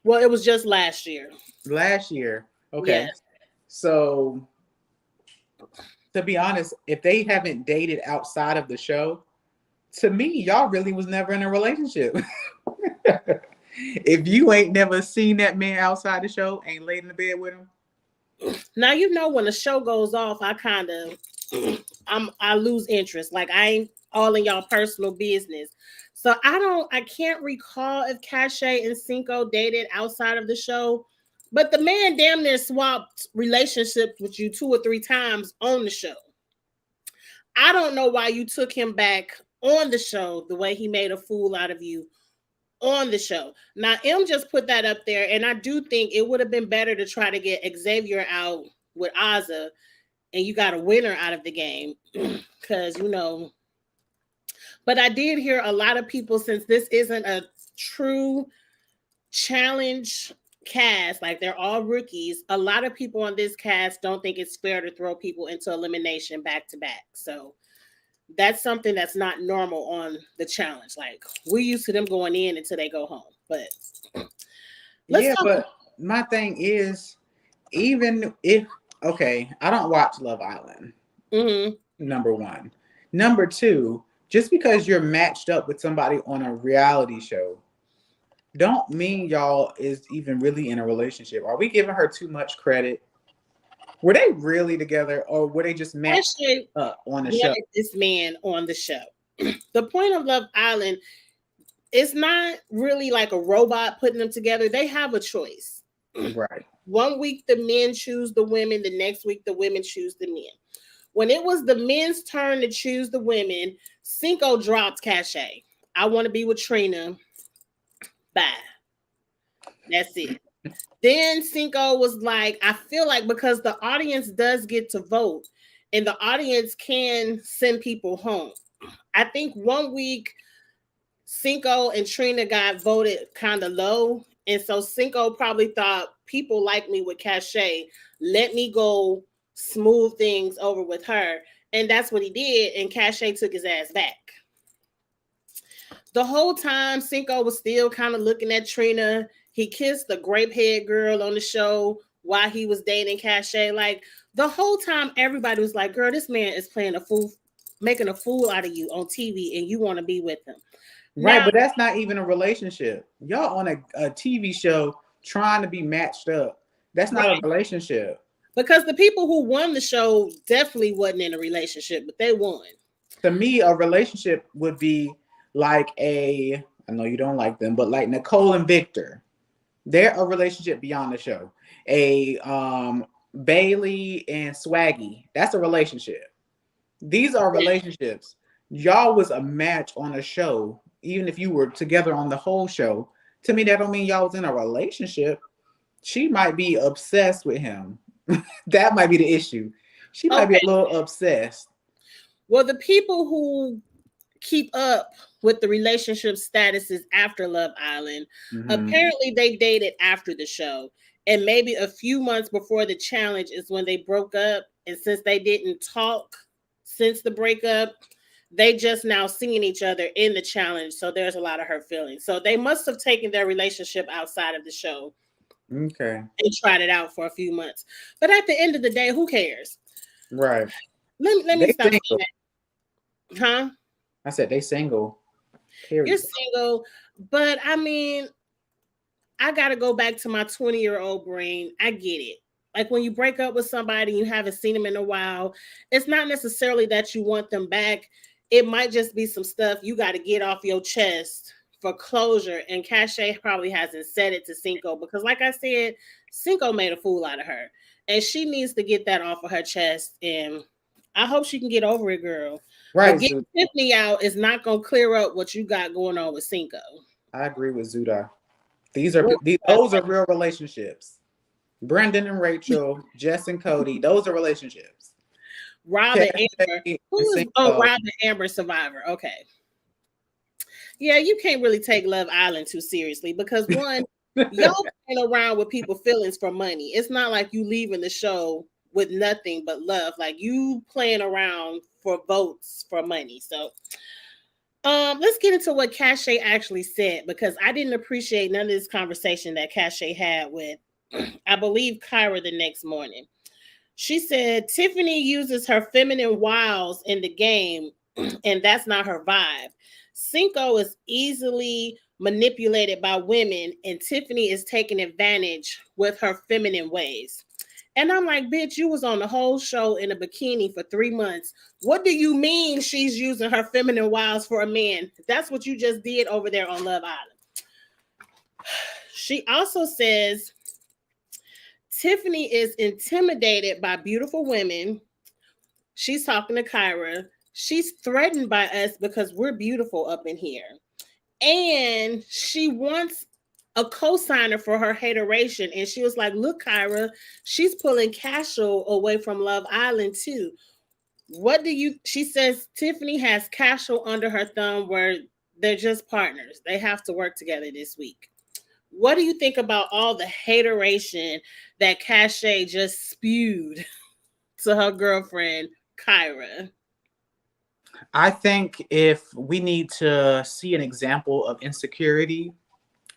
Well, it was just last year. Last year. Okay. Yes. So, to be honest, if they haven't dated outside of the show, to me, y'all really was never in a relationship. If you ain't never seen that man outside the show, ain't laid in the bed with him. Now, you know, when the show goes off, I lose interest. Like, I ain't all in y'all personal business. So I can't recall if Cachet and Cinco dated outside of the show, but the man damn near swapped relationships with you 2 or 3 times on the show. I don't know why you took him back on the show the way he made a fool out of you on the show. Now, M just put that up there, and I do think it would have been better to try to get Xavier out with Azza, and you got a winner out of the game because, you know. But I did hear a lot of people, since this isn't a true challenge cast, like they're all rookies, a lot of people on this cast don't think it's fair to throw people into elimination back to back. So that's something that's not normal on the challenge. Like, we're used to them going in until they go home. But let's talk. But my thing is, even if, okay, I don't watch Love Island. Number one. Number two, just because you're matched up with somebody on a reality show, don't mean y'all is even really in a relationship. Are we giving her too much credit? Were they really together, or were they just matched up on the show? This man on the show. The point of Love Island, it's not really like a robot putting them together. They have a choice. Right. One week the men choose the women, the next week the women choose the men. When it was the men's turn to choose the women, Cinco dropped cachet. I want to be with Trina. Bye. That's it. Then Cinco was like, I feel like, because the audience does get to vote and the audience can send people home. I think 1 week Cinco and Trina got voted kind of low. And so Cinco probably thought, people like me with cachet. Let me go smooth things over with her. And that's what he did. And cachet took his ass back. The whole time, Cinco was still kind of looking at Trina. He kissed the grape head girl on the show while he was dating cachet. Like, the whole time, everybody was like, girl, this man is playing a fool, making a fool out of you on TV, and you want to be with him. Right, now, but that's not even a relationship. Y'all on a TV show trying to be matched up. That's not a relationship. Because the people who won the show definitely wasn't in a relationship, but they won. To me, a relationship would be like I know you don't like them, but like Nicole and Victor. They're a relationship beyond the show. Bailey and Swaggy. That's a relationship. These are relationships. Y'all was a match on a show. Even if you were together on the whole show, to me, that don't mean y'all was in a relationship. She might be obsessed with him. That might be the issue. She might be a little obsessed. Well, the people who keep up with the relationship statuses after Love Island, apparently they dated after the show. And maybe a few months before the challenge is when they broke up. And since they didn't talk since the breakup, they just now seeing each other in the challenge. So there's a lot of hurt feelings. So they must have taken their relationship outside of the show. Okay. And tried it out for a few months. But at the end of the day, who cares? Right. Let me stop saying that. Huh? I said they single. Period. You're single. But I mean, I got to go back to my 20-year-old brain. I get it. Like, when you break up with somebody, you haven't seen them in a while. It's not necessarily that you want them back. It might just be some stuff you got to get off your chest for closure. And Cachet probably hasn't said it to Cinco because, like I said, Cinco made a fool out of her. And she needs to get that off of her chest. And I hope she can get over it, girl. Right. But getting Tiffany out is not going to clear up what you got going on with Cinco. I agree with Zuda. Those are real relationships. Brendan and Rachel, Jess and Cody, those are relationships. Rob and Amber. Rob and Amber Survivor. Okay. Yeah, you can't really take Love Island too seriously because, one, y'all playing around with people's feelings for money. It's not like you leaving the show with nothing but love. Like, you playing around for votes for money. So let's get into what Cachet actually said, because I didn't appreciate none of this conversation that Cachet had with, I believe, Kyra the next morning. She said, Tiffany uses her feminine wiles in the game, and that's not her vibe. Cinco is easily manipulated by women, and Tiffany is taking advantage with her feminine ways. And I'm like, bitch, you was on the whole show in a bikini for 3 months. What do you mean she's using her feminine wiles for a man? That's what you just did over there on Love Island. She also says Tiffany is intimidated by beautiful women. She's talking to Kyra. She's threatened by us because we're beautiful up in here. And she wants a co-signer for her hateration. And she was like, look, Kyra, she's pulling Casual away from Love Island too. What do you, she says Tiffany has Cashel under her thumb where they're just partners. They have to work together this week. What do you think about all the hateration that Cache just spewed to her girlfriend, Kyra? I think if we need to see an example of insecurity,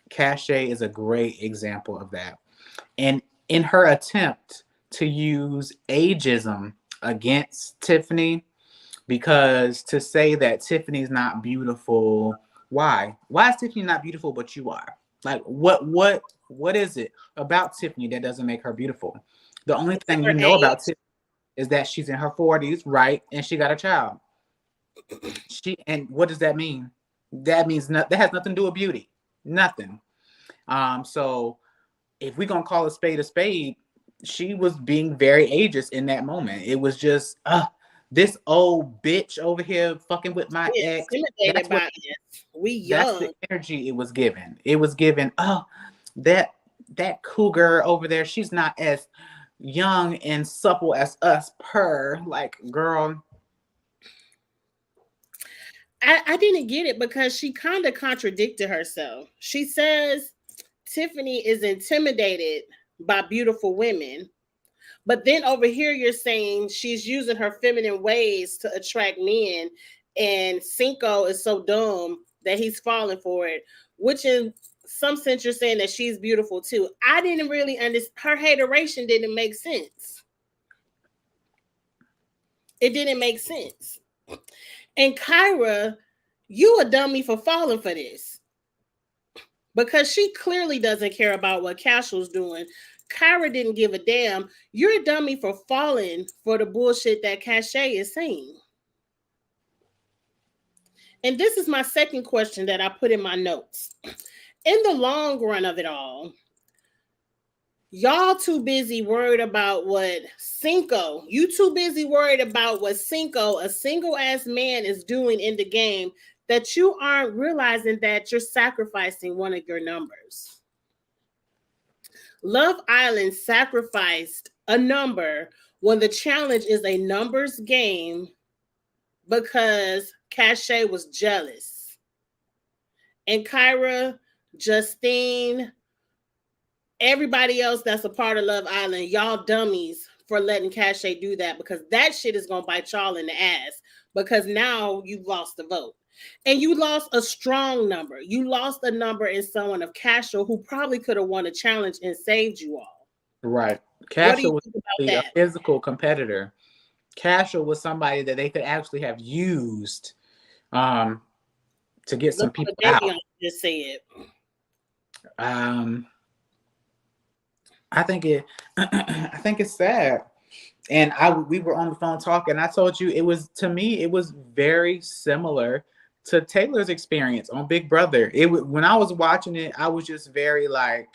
Cache is a great example of that. And in her attempt to use ageism against Tiffany, because to say that Tiffany's not beautiful, why? Why is Tiffany not beautiful but you are? Like what is it about Tiffany that doesn't make her beautiful? The only thing Her we know about age. Tiffany is that she's in her 40s, right? And she got a child. And what does that mean? That means that has nothing to do with beauty. Nothing. So if we're gonna call a spade, she was being very ageist in that moment. It was just this old bitch over here fucking with my We ex. intimidated That's what by this. We that's young. the energy it was given. It was given, oh, that cougar over there, she's not as young and supple as us per like girl. I didn't get it because she kind of contradicted herself. She says Tiffany is intimidated by beautiful women. But then over here, you're saying she's using her feminine ways to attract men, and Cinco is so dumb that he's falling for it, which in some sense you're saying that she's beautiful too. I didn't really understand. Her hateration didn't make sense. It didn't make sense. And Kyra, you a dummy for falling for this. Because she clearly doesn't care about what Cashel's doing. Kyra didn't give a damn. You're a dummy for falling for the bullshit that Cache is saying. And this is my second question that I put in my notes. In the long run of it all, y'all too busy worried about what Cinco, you too busy worried about what Cinco, a single ass man, is doing in the game, that you aren't realizing that you're sacrificing one of your numbers. Love Island sacrificed a number when the challenge is a numbers game because Cache was jealous. And Kyra, Justine, everybody else that's a part of Love Island, y'all dummies for letting Cache do that, because that shit is going to bite y'all in the ass, because now you've lost the vote. And you lost a strong number. You lost a number in someone of Cashel who probably could have won a challenge and saved you all. Right. What do you Cashel was think about a that? physical competitor. Cashel was somebody that they could actually have used um, to get some Look what people Davion out. just said. Um, I think it. I think it's sad. And we were on the phone talking. I told you it was, to me it was very similar to Taylor's experience on Big Brother. When I was watching it, I was just very like,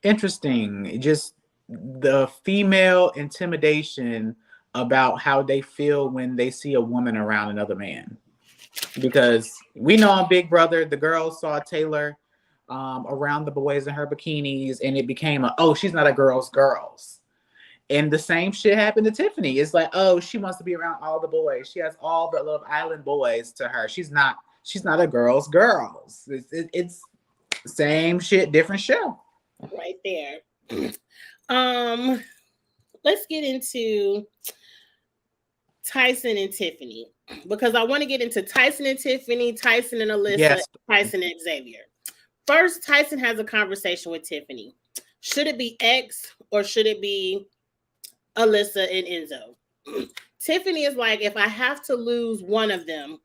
interesting. Just the female intimidation about how they feel when they see a woman around another man. Because we know on Big Brother, the girls saw Taylor around the boys in her bikinis, and it became oh, she's not a girl's. And the same shit happened to Tiffany. It's like, oh, she wants to be around all the boys. She has all the Love Island boys to her. She's not a girl's. It's same shit, different show. Right there. um, let's get into Tyson and Tiffany, because I want to get into Tyson and Tiffany, Tyson and Alyssa, Yes. Tyson and Xavier. First, Tyson has a conversation with Tiffany. Should it be X or should it be Alyssa and Enzo? Tiffany is like, if I have to lose one of them,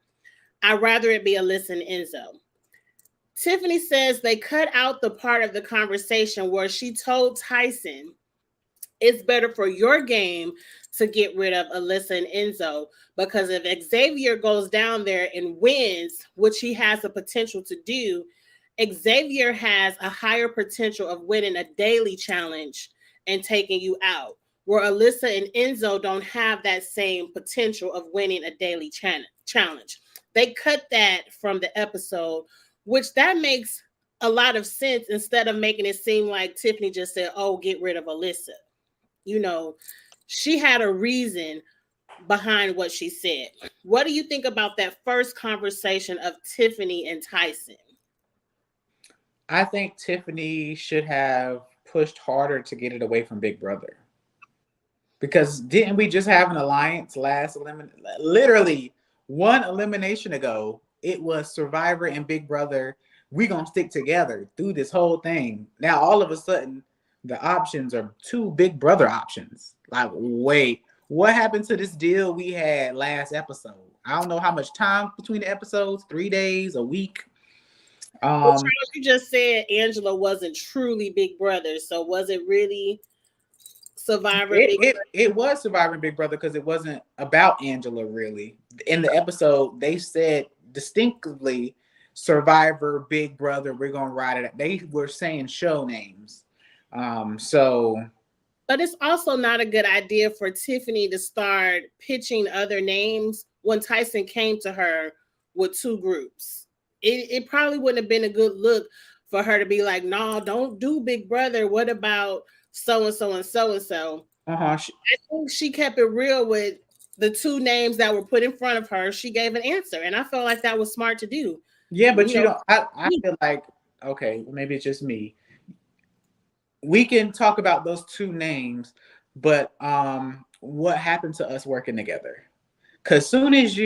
I'd rather it be Alyssa and Enzo. Tiffany says they cut out the part of the conversation where she told Tyson it's better for your game to get rid of Alyssa and Enzo, because if Xavier goes down there and wins, which he has the potential to do, Xavier has a higher potential of winning a daily challenge and taking you out, where Alyssa and Enzo don't have that same potential of winning a daily challenge. They cut that from the episode, which that makes a lot of sense, instead of making it seem like Tiffany just said, oh, get rid of Alyssa. You know, she had a reason behind what she said. What do you think about that first conversation of Tiffany and Tyson? I think Tiffany should have pushed harder to get it away from Big Brother. Because didn't we just have an alliance literally one elimination ago? It was Survivor and Big Brother. We gonna stick together through this whole thing. Now all of a sudden, the options are two Big Brother options. Like, wait, what happened to this deal we had last episode? I don't know how much time between the episodes, 3 days, a week. Well, Charles, you just said Angela wasn't truly Big Brother, so was it really Survivor Big Brother? It was Survivor Big Brother because it wasn't about Angela really. In the episode, they said distinctly Survivor Big Brother, we're gonna ride it. They were saying show names. But it's also not a good idea for Tiffany to start pitching other names when Tyson came to her with two groups. It probably wouldn't have been a good look for her to be like, no, don't do Big Brother. What about so-and-so and so-and-so? I think she kept it real with the two names that were put in front of her. She gave an answer, and I felt like that was smart to do. Yeah, but I feel like, okay, maybe it's just me. We can talk about those two names, but what happened to us working together? Because soon as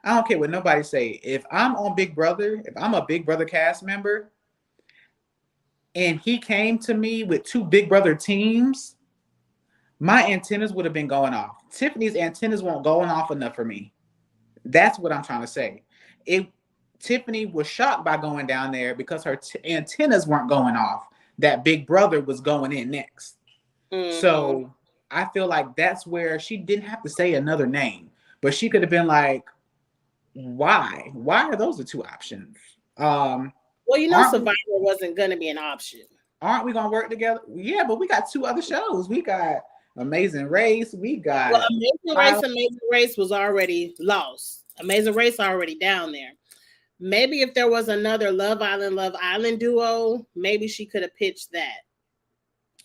I don't care what nobody say, if I'm on Big Brother, if I'm a Big Brother cast member, and he came to me with two Big Brother teams, my antennas would have been going off. Tiffany's antennas weren't going off enough for me. That's what I'm trying to say. Tiffany was shocked by going down there because her antennas weren't going off. That Big Brother was going in next. Mm-hmm. So I feel like that's where she didn't have to say another name, but she could have been like, why? Why are those the two options? Well, Survivor wasn't going to be an option. Aren't we going to work together? Yeah, but we got two other shows. We got Amazing Race. We got Amazing Race was already lost. Amazing Race already down there. Maybe if there was another Love Island duo, maybe she could have pitched that.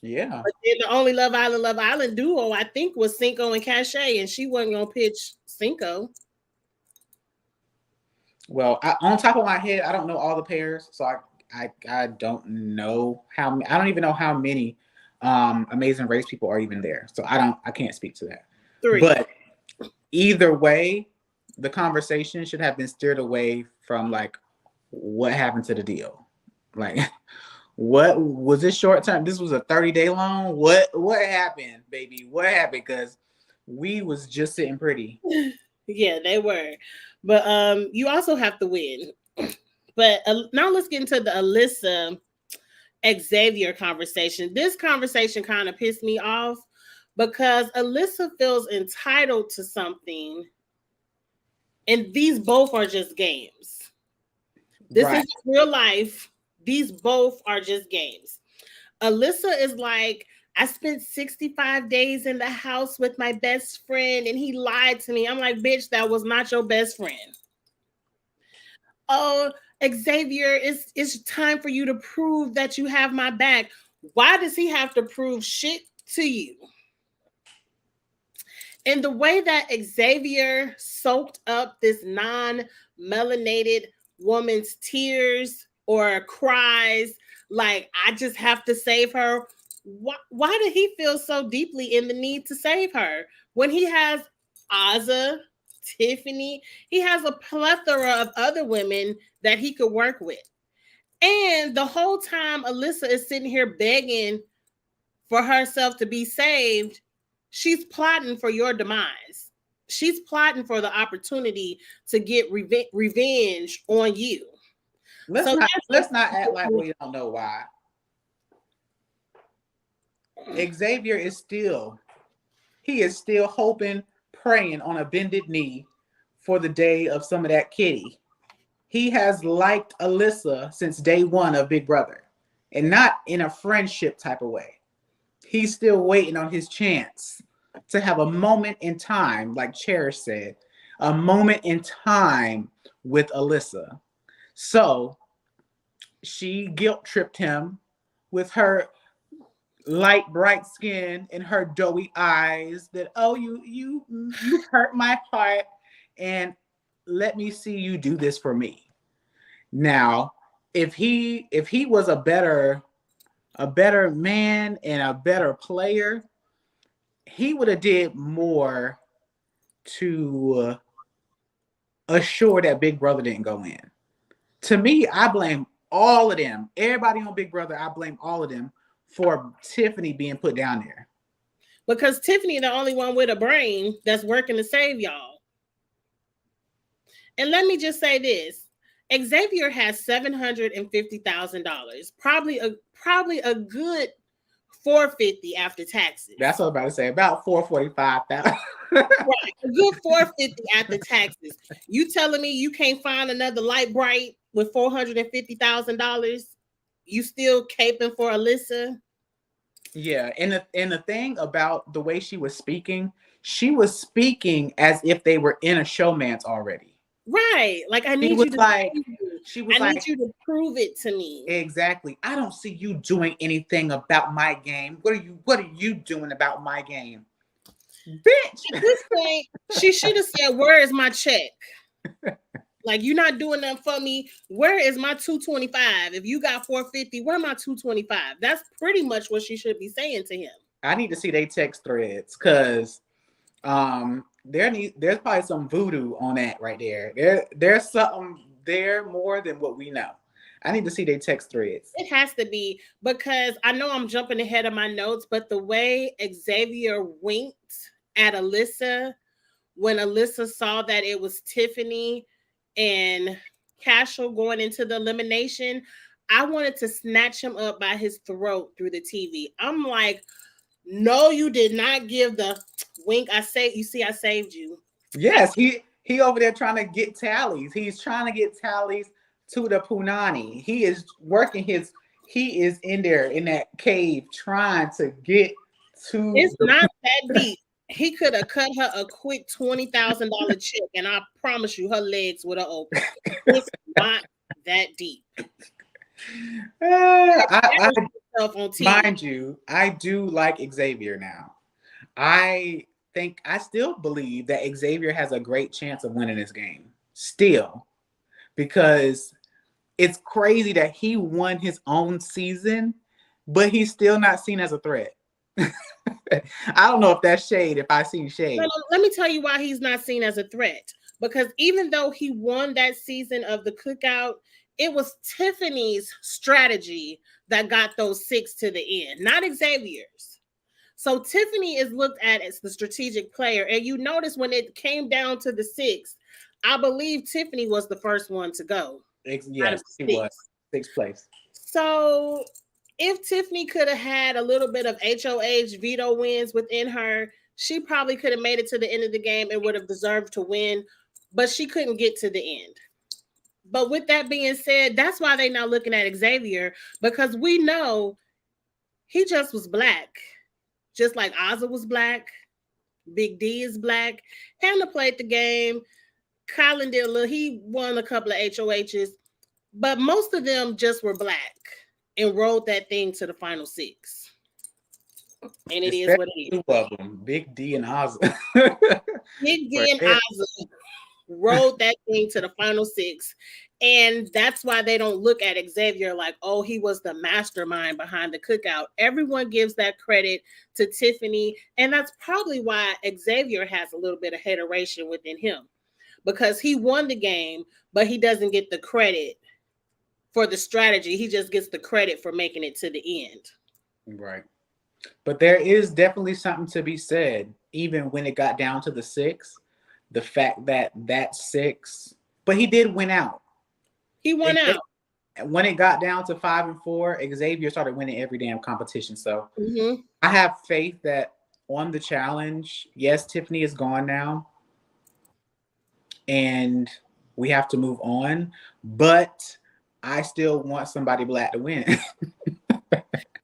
Yeah. But then the only Love Island duo, I think, was Cinco and Cache, and she wasn't going to pitch Cinco. Well, on top of my head, I don't know all the pairs, so I don't know I don't even know how many Amazing Race people are even there. So I can't speak to that. 3. But either way, the conversation should have been steered away from like what happened to the deal. Like, what was this short term? This was a 30-day loan. What happened, baby? What happened? Because we was just sitting pretty. Yeah, they were. But you also have to win. But now let's get into the Alyssa Xavier conversation. This conversation kind of pissed me off because Alyssa feels entitled to something, and these both are just games. This is real life. These both are just games. Alyssa is like, I spent 65 days in the house with my best friend and he lied to me. I'm like, bitch, that was not your best friend. Oh, Xavier, it's time for you to prove that you have my back. Why does he have to prove shit to you? And the way that Xavier soaked up this non-melanated woman's tears or cries, like, I just have to save her. Why did he feel so deeply in the need to save her when he has Azza, Tiffany? He has a plethora of other women that he could work with. And the whole time Alyssa is sitting here begging for herself to be saved, she's plotting for your demise. She's plotting for the opportunity to get revenge on you. Let's not act like we don't know why. Xavier is still hoping, praying on a bended knee for the day of some of that kitty. He has liked Alyssa since day one of Big Brother, and not in a friendship type of way. He's still waiting on his chance to have a moment in time, like Cherish said, a moment in time with Alyssa. So she guilt tripped him with her light bright skin and her doughy eyes that, oh, you hurt my heart, and let me see you do this for me. Now, if he was a better man and a better player, he would have did more to assure that Big Brother didn't go in. To me, I blame all of them. Everybody on Big Brother, I blame all of them for Tiffany being put down there. Because Tiffany the only one with a brain that's working to save y'all. And let me just say this. Xavier has $750,000. Probably a good $450 after taxes. That's what I'm about to say. About $445,000. Right, a good $450 after taxes. You telling me you can't find another light bright with $450,000? You still caping for Alyssa? Yeah, and the thing about the way she was speaking as if they were in a showmance already. Right, like I need you to prove it to me. Exactly. I don't see you doing anything about my game. What are you doing about my game? Bitch. At this point, she should have said, "Where is my check?" Like, you're not doing nothing for me. Where is my $225? If you got $450, where my $225? That's pretty much what she should be saying to him. I need to see they text threads because there's probably some voodoo on that right there. There's something there more than what we know. I need to see they text threads. It has to be, because I know I'm jumping ahead of my notes, but the way Xavier winked at Alyssa when Alyssa saw that it was Tiffany and Cashel going into the elimination, I wanted to snatch him up by his throat through the TV. I'm like, no, you did not give the wink. I saved you. Yes, he over there trying to get tallies. He's trying to get tallies to the Punani. He is in there in that cave trying to get to. It's not that deep. He could have cut her a quick $20,000 check, and I promise you, her legs would have opened. It's not that deep. Mind you, I do like Xavier now. I still believe that Xavier has a great chance of winning this game. Still. Because it's crazy that he won his own season, but he's still not seen as a threat. I don't know if that's shade, if I seen shade. No, let me tell you why he's not seen as a threat. Because even though he won that season of the cookout, it was Tiffany's strategy that got those 6 to the end, not Xavier's. So Tiffany is looked at as the strategic player. And you notice when it came down to the 6, I believe Tiffany was the first one to go. Yes, she was. 6th place. So if Tiffany could have had a little bit of HOH veto wins within her, she probably could have made it to the end of the game and would have deserved to win, but she couldn't get to the end. But with that being said, that's why they're now looking at Xavier, because we know he just was black. Just like Ozzy was black, Big D is black. Hannah played the game. Colin did he won a couple of HOHs, but most of them just were black and rode that thing to the final 6. And it is what it is. 2 of them, Big D and Ozzy. Big D and Ozzy rode that thing to the final 6. And that's why they don't look at Xavier like, oh, he was the mastermind behind the cookout. Everyone gives that credit to Tiffany. And that's probably why Xavier has a little bit of hateration within him, because he won the game, but he doesn't get the credit for the strategy. He just gets the credit for making it to the end. Right. But there is definitely something to be said, even when it got down to the 6, the fact that 6, but he did win out. He won out. When it got down to 5 and 4, Xavier started winning every damn competition. So I have faith that on the challenge, yes, Tiffany is gone now, and we have to move on, but I still want somebody black to win.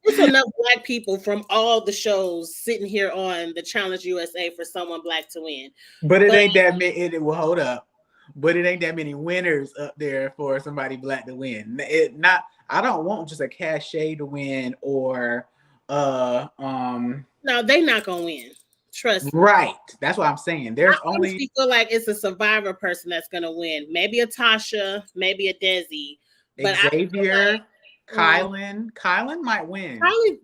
There's enough black people from all the shows sitting here on the Challenge USA for someone black to win. But it ain't that many. It will hold up. But it ain't that many winners up there for somebody black to win. I don't want just a cachet to win or No, they not gonna win. Trust me. Right. That's what I'm saying. I There's only honestly feel like it's a survivor person that's gonna win. Maybe a Tasha, maybe a Desi. But I feel Xavier, like Kylan. Kylan might win.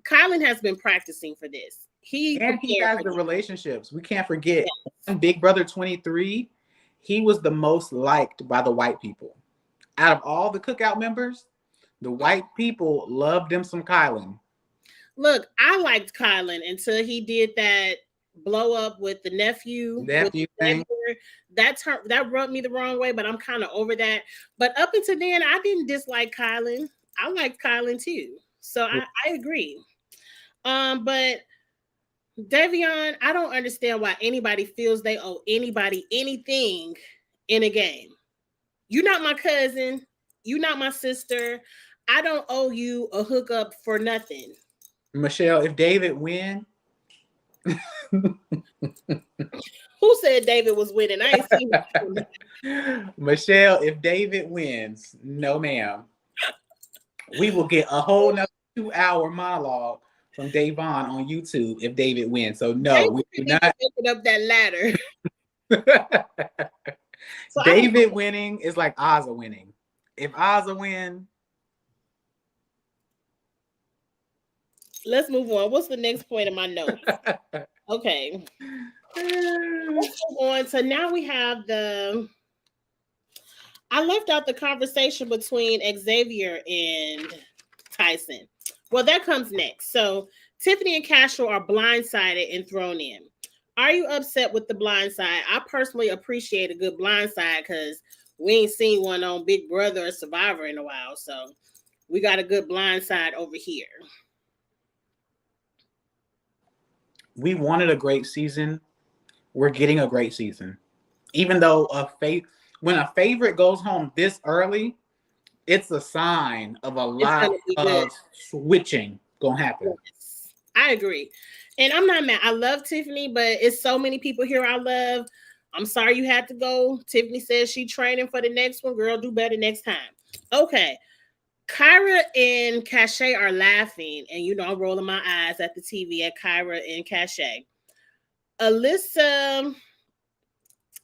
Kylan has been practicing for this. He And he prepared has for the this. relationships. We can't forget Yeah. on Big Brother 23, he was the most liked by the white people. Out of all the cookout members, the white people loved him some Kylan. Look, I liked Kylan until he did that blow up with the nephew with Nephew thing. Xavier. That rubbed me the wrong way, but I'm kind of over that. But up until then, I didn't dislike Kylan. I liked Kylan too. So I agree. But Davion, I don't understand why anybody feels they owe anybody anything in a game. You're not my cousin. You're not my sister. I don't owe you a hookup for nothing. Michelle, if David win, Who said David was winning? I ain't seen him. Michelle, if David wins, no ma'am. We will get a whole nother 2-hour monologue from Davon on YouTube if David wins. So no, David we do need to not. open up that ladder. So David winning is like Ozza winning. If Ozza win, let's move on. What's the next point of my notes? Okay. Let's move on. So now we have I left out the conversation between Xavier and Tyson. Well, that comes next. So Tiffany and Castro are blindsided and thrown in. Are you upset with the blindside? I personally appreciate a good blindside because we ain't seen one on Big Brother or Survivor in a while. So we got a good blindside over here. we wanted a great season. We're getting a great season. Even though when a favorite goes home this early, it's a sign of a lot of switching gonna happen. Yes, I agree. And I'm not mad. I love Tiffany, but it's so many people here I love. I'm sorry you had to go. Tiffany says she training for the next one. Girl, do better next time. Okay. Kyra and Cachet are laughing, and I'm rolling my eyes at the TV at Kyra and Cachet. Alyssa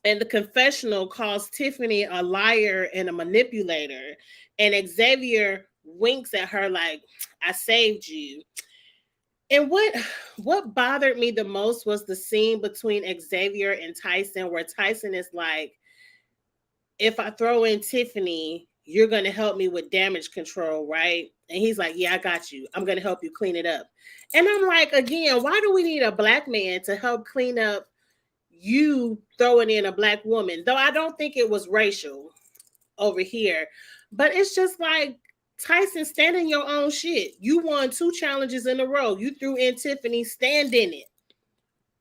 and the confessional calls Tiffany a liar and a manipulator, and Xavier winks at her like, I saved you. And what bothered me the most was the scene between Xavier and Tyson, where Tyson is like, if I throw in Tiffany, you're going to help me with damage control, right? And he's like, yeah, I got you. I'm going to help you clean it up. And I'm like, again, why do we need a black man to help clean up you throwing in a black woman? Though I don't think it was racial over here, but it's just like, Tyson, stand in your own shit. You won 2 challenges in a row. You threw in Tiffany, stand in it.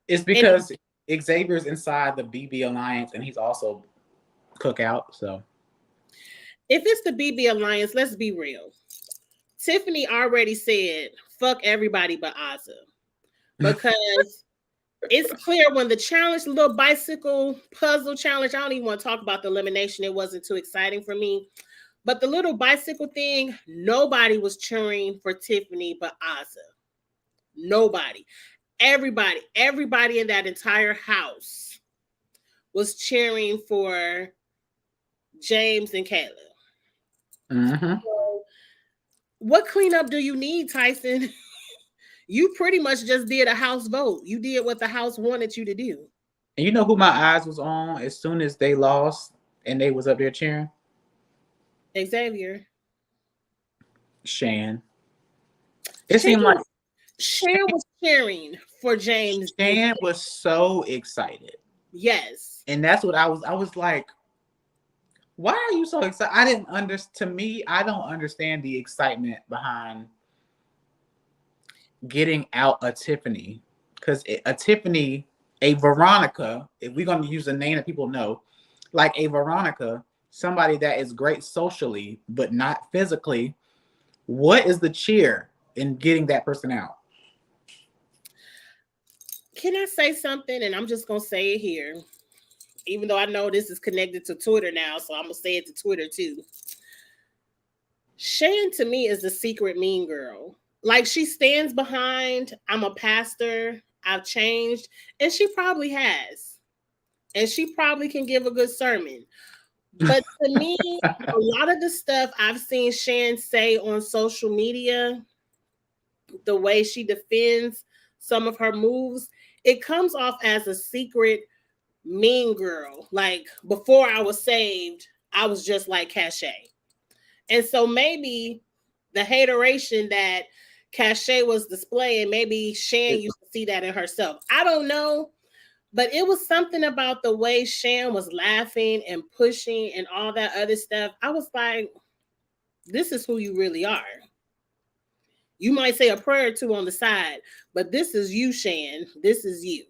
It's because Xavier's inside the BB Alliance and he's also cookout. So if it's the BB Alliance, let's be real. Tiffany already said, fuck everybody but Ozza. Because it's clear when the challenge, the little bicycle puzzle challenge, I don't even want to talk about the elimination. It wasn't too exciting for me. But the little bicycle thing, nobody was cheering for Tiffany but Ozza. Nobody. Everybody in that entire house was cheering for James and Kayla. mm-hmm. So, what cleanup do you need, Tyson? You pretty much just did a house vote. You did what the house wanted you to do. And you know who my eyes was on as soon as they lost and they was up there cheering? Xavier. Shan. It seemed like Shan was cheering for James. Shan was so excited. Yes. And that's what I was like, why are you so excited? I didn't understand. To me, I don't understand the excitement behind getting out a Tiffany. Because a Tiffany, a Veronica, if we're going to use a name that people know, like a Veronica, somebody that is great socially, but not physically, what is the cheer in getting that person out? Can I say something? And I'm just going to say it here. Even though I know this is connected to Twitter now, so I'm going to say it to Twitter too. Shan, to me, is the secret mean girl. Like she stands behind, I'm a pastor, I've changed, and she probably has. And she probably can give a good sermon. But to me, a lot of the stuff I've seen Shan say on social media, the way she defends some of her moves, it comes off as a secret mean girl. Like before I was saved, I was just like Cachet. And so maybe the hateration that Cachet was displaying, maybe Shan used to see that in herself. I don't know. But it was something about the way Shan was laughing and pushing and all that other stuff. I was like, this is who you really are. You might say a prayer or two on the side, but this is you, Shan. This is you.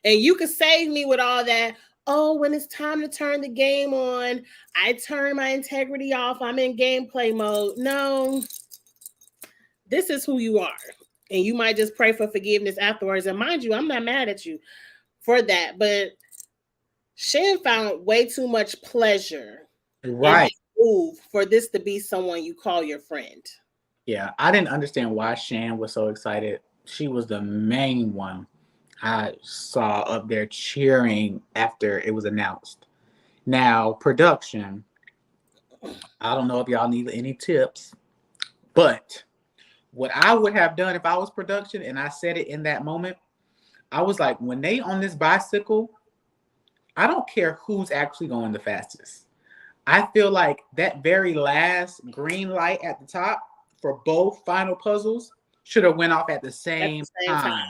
And you could save me with all that. Oh, when it's time to turn the game on, I turn my integrity off. I'm in gameplay mode. No, this is who you are. And you might just pray for forgiveness afterwards. And mind you, I'm not mad at you for that. But Shan found way too much pleasure in Right. this move for this to be someone you call your friend. Yeah, I didn't understand why Shan was so excited. She was the main one I saw up there cheering after it was announced. Now, production, I don't know if y'all need any tips, but what I would have done if I was production and I said it in that moment, I was like, when they on this bicycle, I don't care who's actually going the fastest. I feel like that very last green light at the top for both final puzzles should have went off at the same time.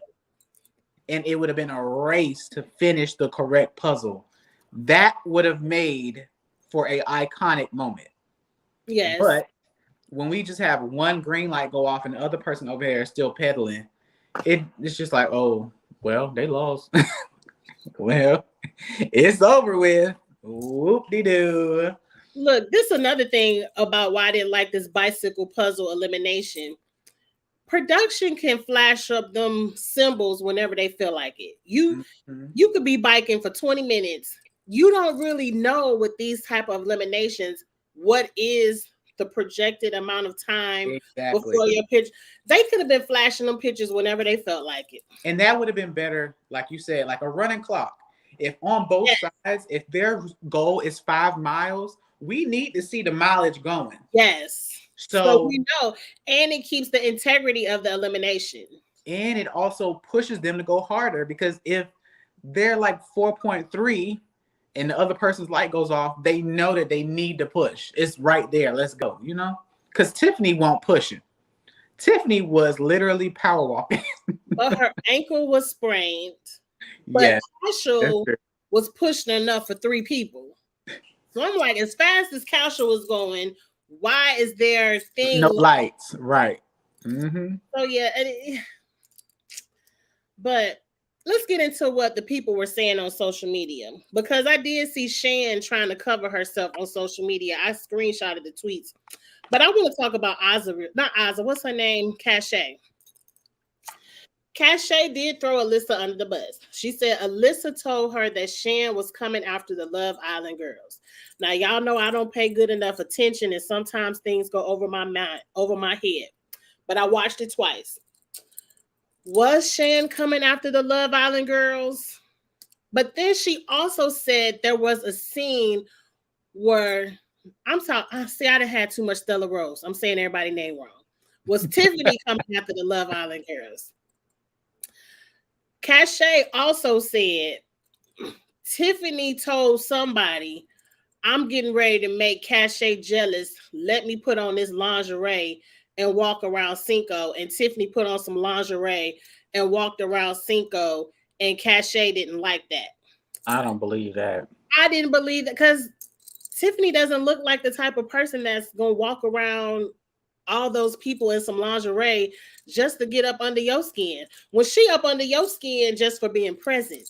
And it would have been a race to finish the correct puzzle. That would have made for a iconic moment. Yes. But when we just have one green light go off and the other person over there is still pedaling, it's just like, oh, well, they lost. Well, it's over with. Whoop-de-doo. Look, this is another thing about why I didn't like this bicycle puzzle elimination. Production can flash up them symbols whenever they feel like it. You could be biking for 20 minutes. You don't really know with these type of eliminations what is the projected amount of time before your pitch. They could have been flashing them pictures whenever they felt like it. And that would have been better, like you said, like a running clock. If on both sides, if their goal is 5 miles, we need to see the mileage going. Yes. So we know, and it keeps the integrity of the elimination. And it also pushes them to go harder, because if they're like 4.3 and the other person's light goes off, they know that they need to push. It's right there. Let's go, you know? Because Tiffany won't push it. Tiffany was literally power walking. But her ankle was sprained. But Casual was pushing enough for 3 people. So I'm like, as fast as Casual was going, why is there things? No lights, right. So yeah, but let's get into what the people were saying on social media, because I did see Shan trying to cover herself on social media. I screenshotted the tweets, but I want to talk about what's her name? Cachet. Cachet did throw Alyssa under the bus. She said Alyssa told her that Shan was coming after the Love Island girls. Now, y'all know I don't pay good enough attention, and sometimes things go over my mind, over my head. But I watched it twice. Was Shan coming after the Love Island girls? But then she also said there was a scene where I done had too much Stella Rose. I'm saying everybody's name wrong. Was Tiffany coming after the Love Island girls? Cachet also said Tiffany told somebody, I'm getting ready to make Cachet jealous. Let me put on this lingerie and walk around Cinco. And Tiffany put on some lingerie and walked around Cinco, and Cachet didn't like that. I don't believe that. I didn't believe that, because Tiffany doesn't look like the type of person that's going to walk around all those people in some lingerie just to get up under your skin. When she up under your skin just for being present.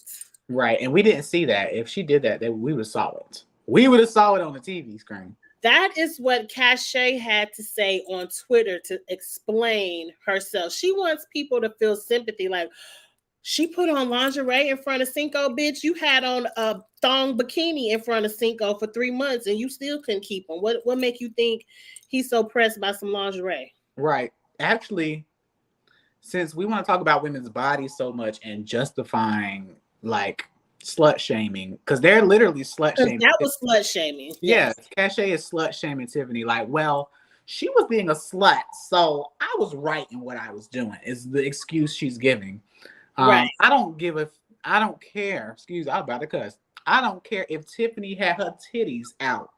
Right. And we didn't see that. If she did that, we would have saw it. We would have saw it on the TV screen. That is what Cachet had to say on Twitter to explain herself. She wants people to feel sympathy. Like, she put on lingerie in front of Cinco, bitch. You had on a thong bikini in front of Cinco for 3 months and you still couldn't keep him. What make you think he's so pressed by some lingerie? Right. actually, since we want to talk about women's bodies so much and justifying like slut shaming, because they're literally slut Because shaming. that was slut shaming. Yeah, Yes. Cachet is slut shaming Tiffany. Like, well, she was being a slut, so I was right in what I was doing. Is the excuse she's giving. Right. I don't care. Excuse me, I was about to cuss. I don't care if Tiffany had her titties out.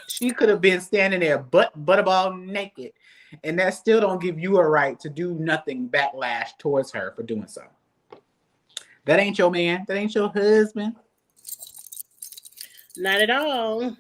She could have been standing there butterball naked. And that still don't give you a right to do nothing backlash towards her for doing so. That ain't your man. That ain't your husband. Not at all.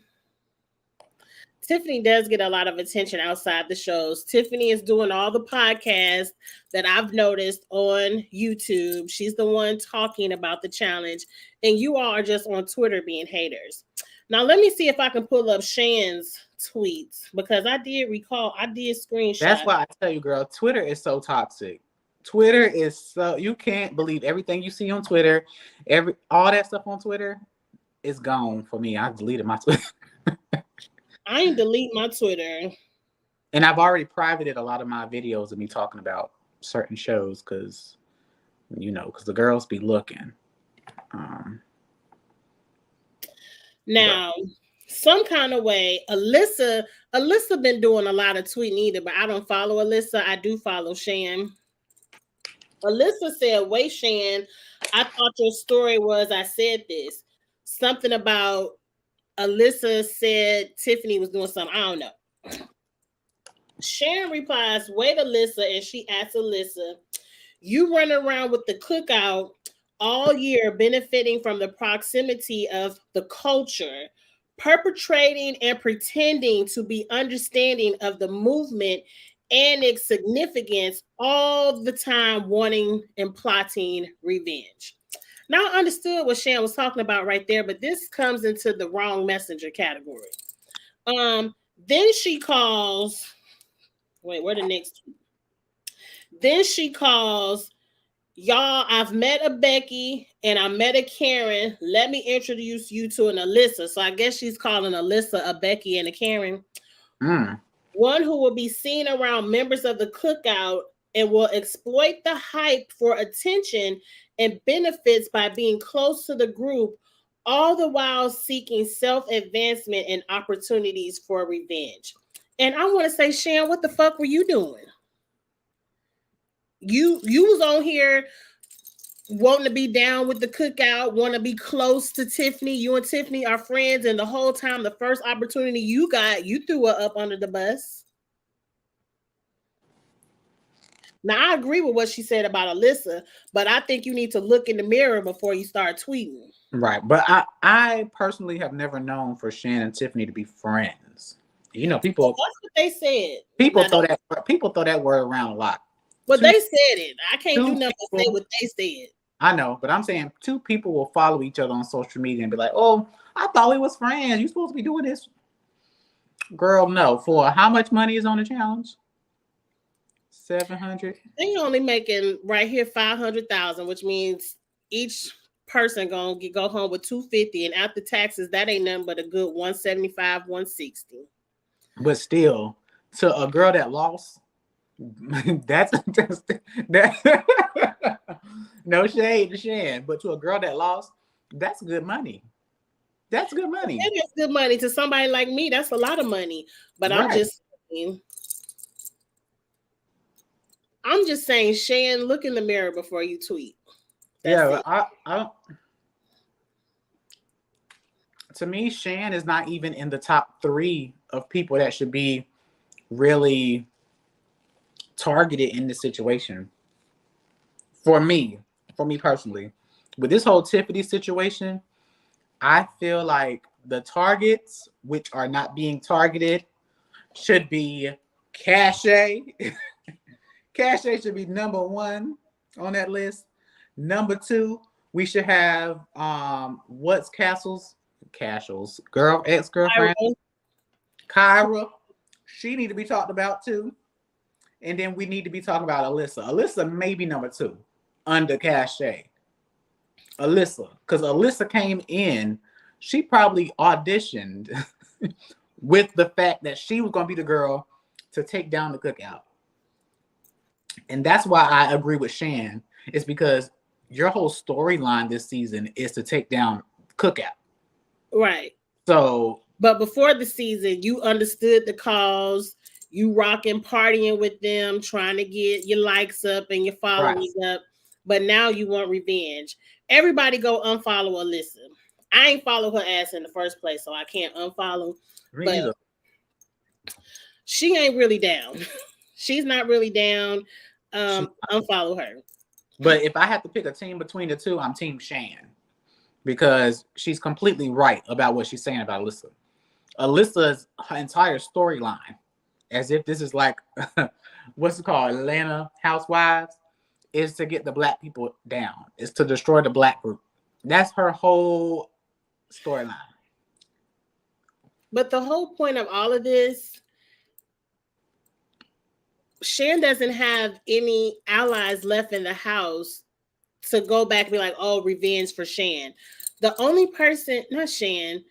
Tiffany does get a lot of attention outside the shows. Tiffany is doing all the podcasts that I've noticed on YouTube. She's the one talking about the challenge, and you all are just on Twitter being haters. Now, let me see if I can pull up Shan's tweets, because I did screenshot. That's why I tell you, girl, Twitter is so toxic. Twitter is so, you can't believe everything you see on Twitter. All that stuff on Twitter is gone for me. I deleted my Twitter. I ain't delete my Twitter. And I've already privated a lot of my videos of me talking about certain shows because the girls be looking. Now, some kind of way, Alyssa been doing a lot of tweeting either, but I don't follow Alyssa. I do follow Shan. Alyssa said, wait, Shan, I thought your story was I said this. Something about Alyssa said Tiffany was doing something. I don't know. Sharon replies, wait, Alyssa, and she asks Alyssa, you run around with the cookout all year benefiting from the proximity of the culture, perpetrating and pretending to be understanding of the movement and its significance, all the time wanting and plotting revenge. Now, I understood what Shan was talking about right there, but this comes into the wrong messenger category. Then she calls, where the next? Then she calls, y'all, I've met a Becky and I met a Karen. Let me introduce you to an Alyssa. So I guess she's calling Alyssa a Becky and a Karen. One who will be seen around members of the cookout and will exploit the hype for attention and benefits by being close to the group, all the while seeking self-advancement and opportunities for revenge. And I want to say, Shan, what the fuck were you doing? You was on here wanting to be down with the cookout, want to be close to Tiffany. You and Tiffany are friends, and the whole time, the first opportunity you got, you threw her up under the bus. Now, I agree with what she said about Alyssa, but I think you need to look in the mirror before you start tweeting. Right, but I personally have never known for Shan and Tiffany to be friends. People. Well, that's what they said. People throw that word around a lot. But they said it. I can't do nothing but say what they said. I know, but I'm saying two people will follow each other on social media and be like, oh, I thought we was friends. You supposed to be doing this. Girl, no. For how much money is on the challenge? 700. They only making right here 500,000, which means each person gonna go home with 250, and after taxes, that ain't nothing but a good 175, 160. But still, to a girl that lost, that's no shade to Shan, but to a girl that lost, that's good money. That's good money. It is good money to somebody like me. That's a lot of money. But right. I'm just saying, Shan, look in the mirror before you tweet. That's to me, Shan is not even in the top 3 of people that should be really targeted in this situation. For me personally, with this whole Tiffany situation, I feel like the targets, which are not being targeted, should be Cachet. Cachet should be number 1 on that list. Number 2, we should have what's Cashel's ex-girlfriend, Kyra. She need to be talked about too. And then we need to be talking about Alyssa. Alyssa may be number 2 under Cachet. Alyssa, because Alyssa came in, she probably auditioned with the fact that she was going to be the girl to take down the cookout. And that's why I agree with Shan. It's because your whole storyline this season is to take down Cookout. Right. So, but before the season, you understood the cause. You rocking, partying with them, trying to get your likes up and your followers up. But now you want revenge. Everybody go unfollow Alyssa. I ain't follow her ass in the first place, so I can't unfollow. me But either. she ain't really down. She's not really down. Unfollow her. But if I have to pick a team between the two, I'm Team Shan because she's completely right about what she's saying about Alyssa. Alyssa's entire storyline, as if this is like what's it called, Atlanta Housewives, is to get the black people down. Is to destroy the black group. That's her whole storyline. But the whole point of all of this, Shan doesn't have any allies left in the house to go back and be like, oh, revenge for Shan. The only person, not Shan,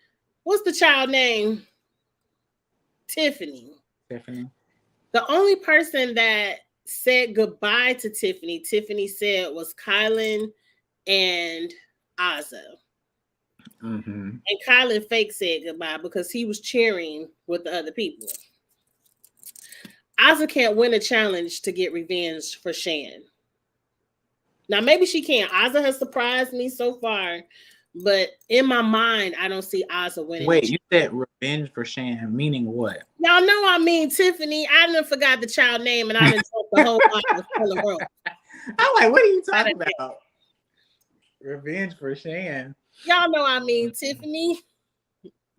what's the child name? Tiffany. The only person that said goodbye to Tiffany said was Kylan and Azza. Mm-hmm. And Kylan fake said goodbye because he was cheering with the other people. Azza can't win a challenge to get revenge for Shan. Now, maybe she can. Azza has surprised me so far, but in my mind, I don't see Azza winning. Wait, you said revenge for Shan, meaning what? Y'all know I mean Tiffany. I done forgot the child name, and I done told the whole bottle full of rope. I'm like, what are you talking about? Revenge for Shan. Y'all know I mean Tiffany.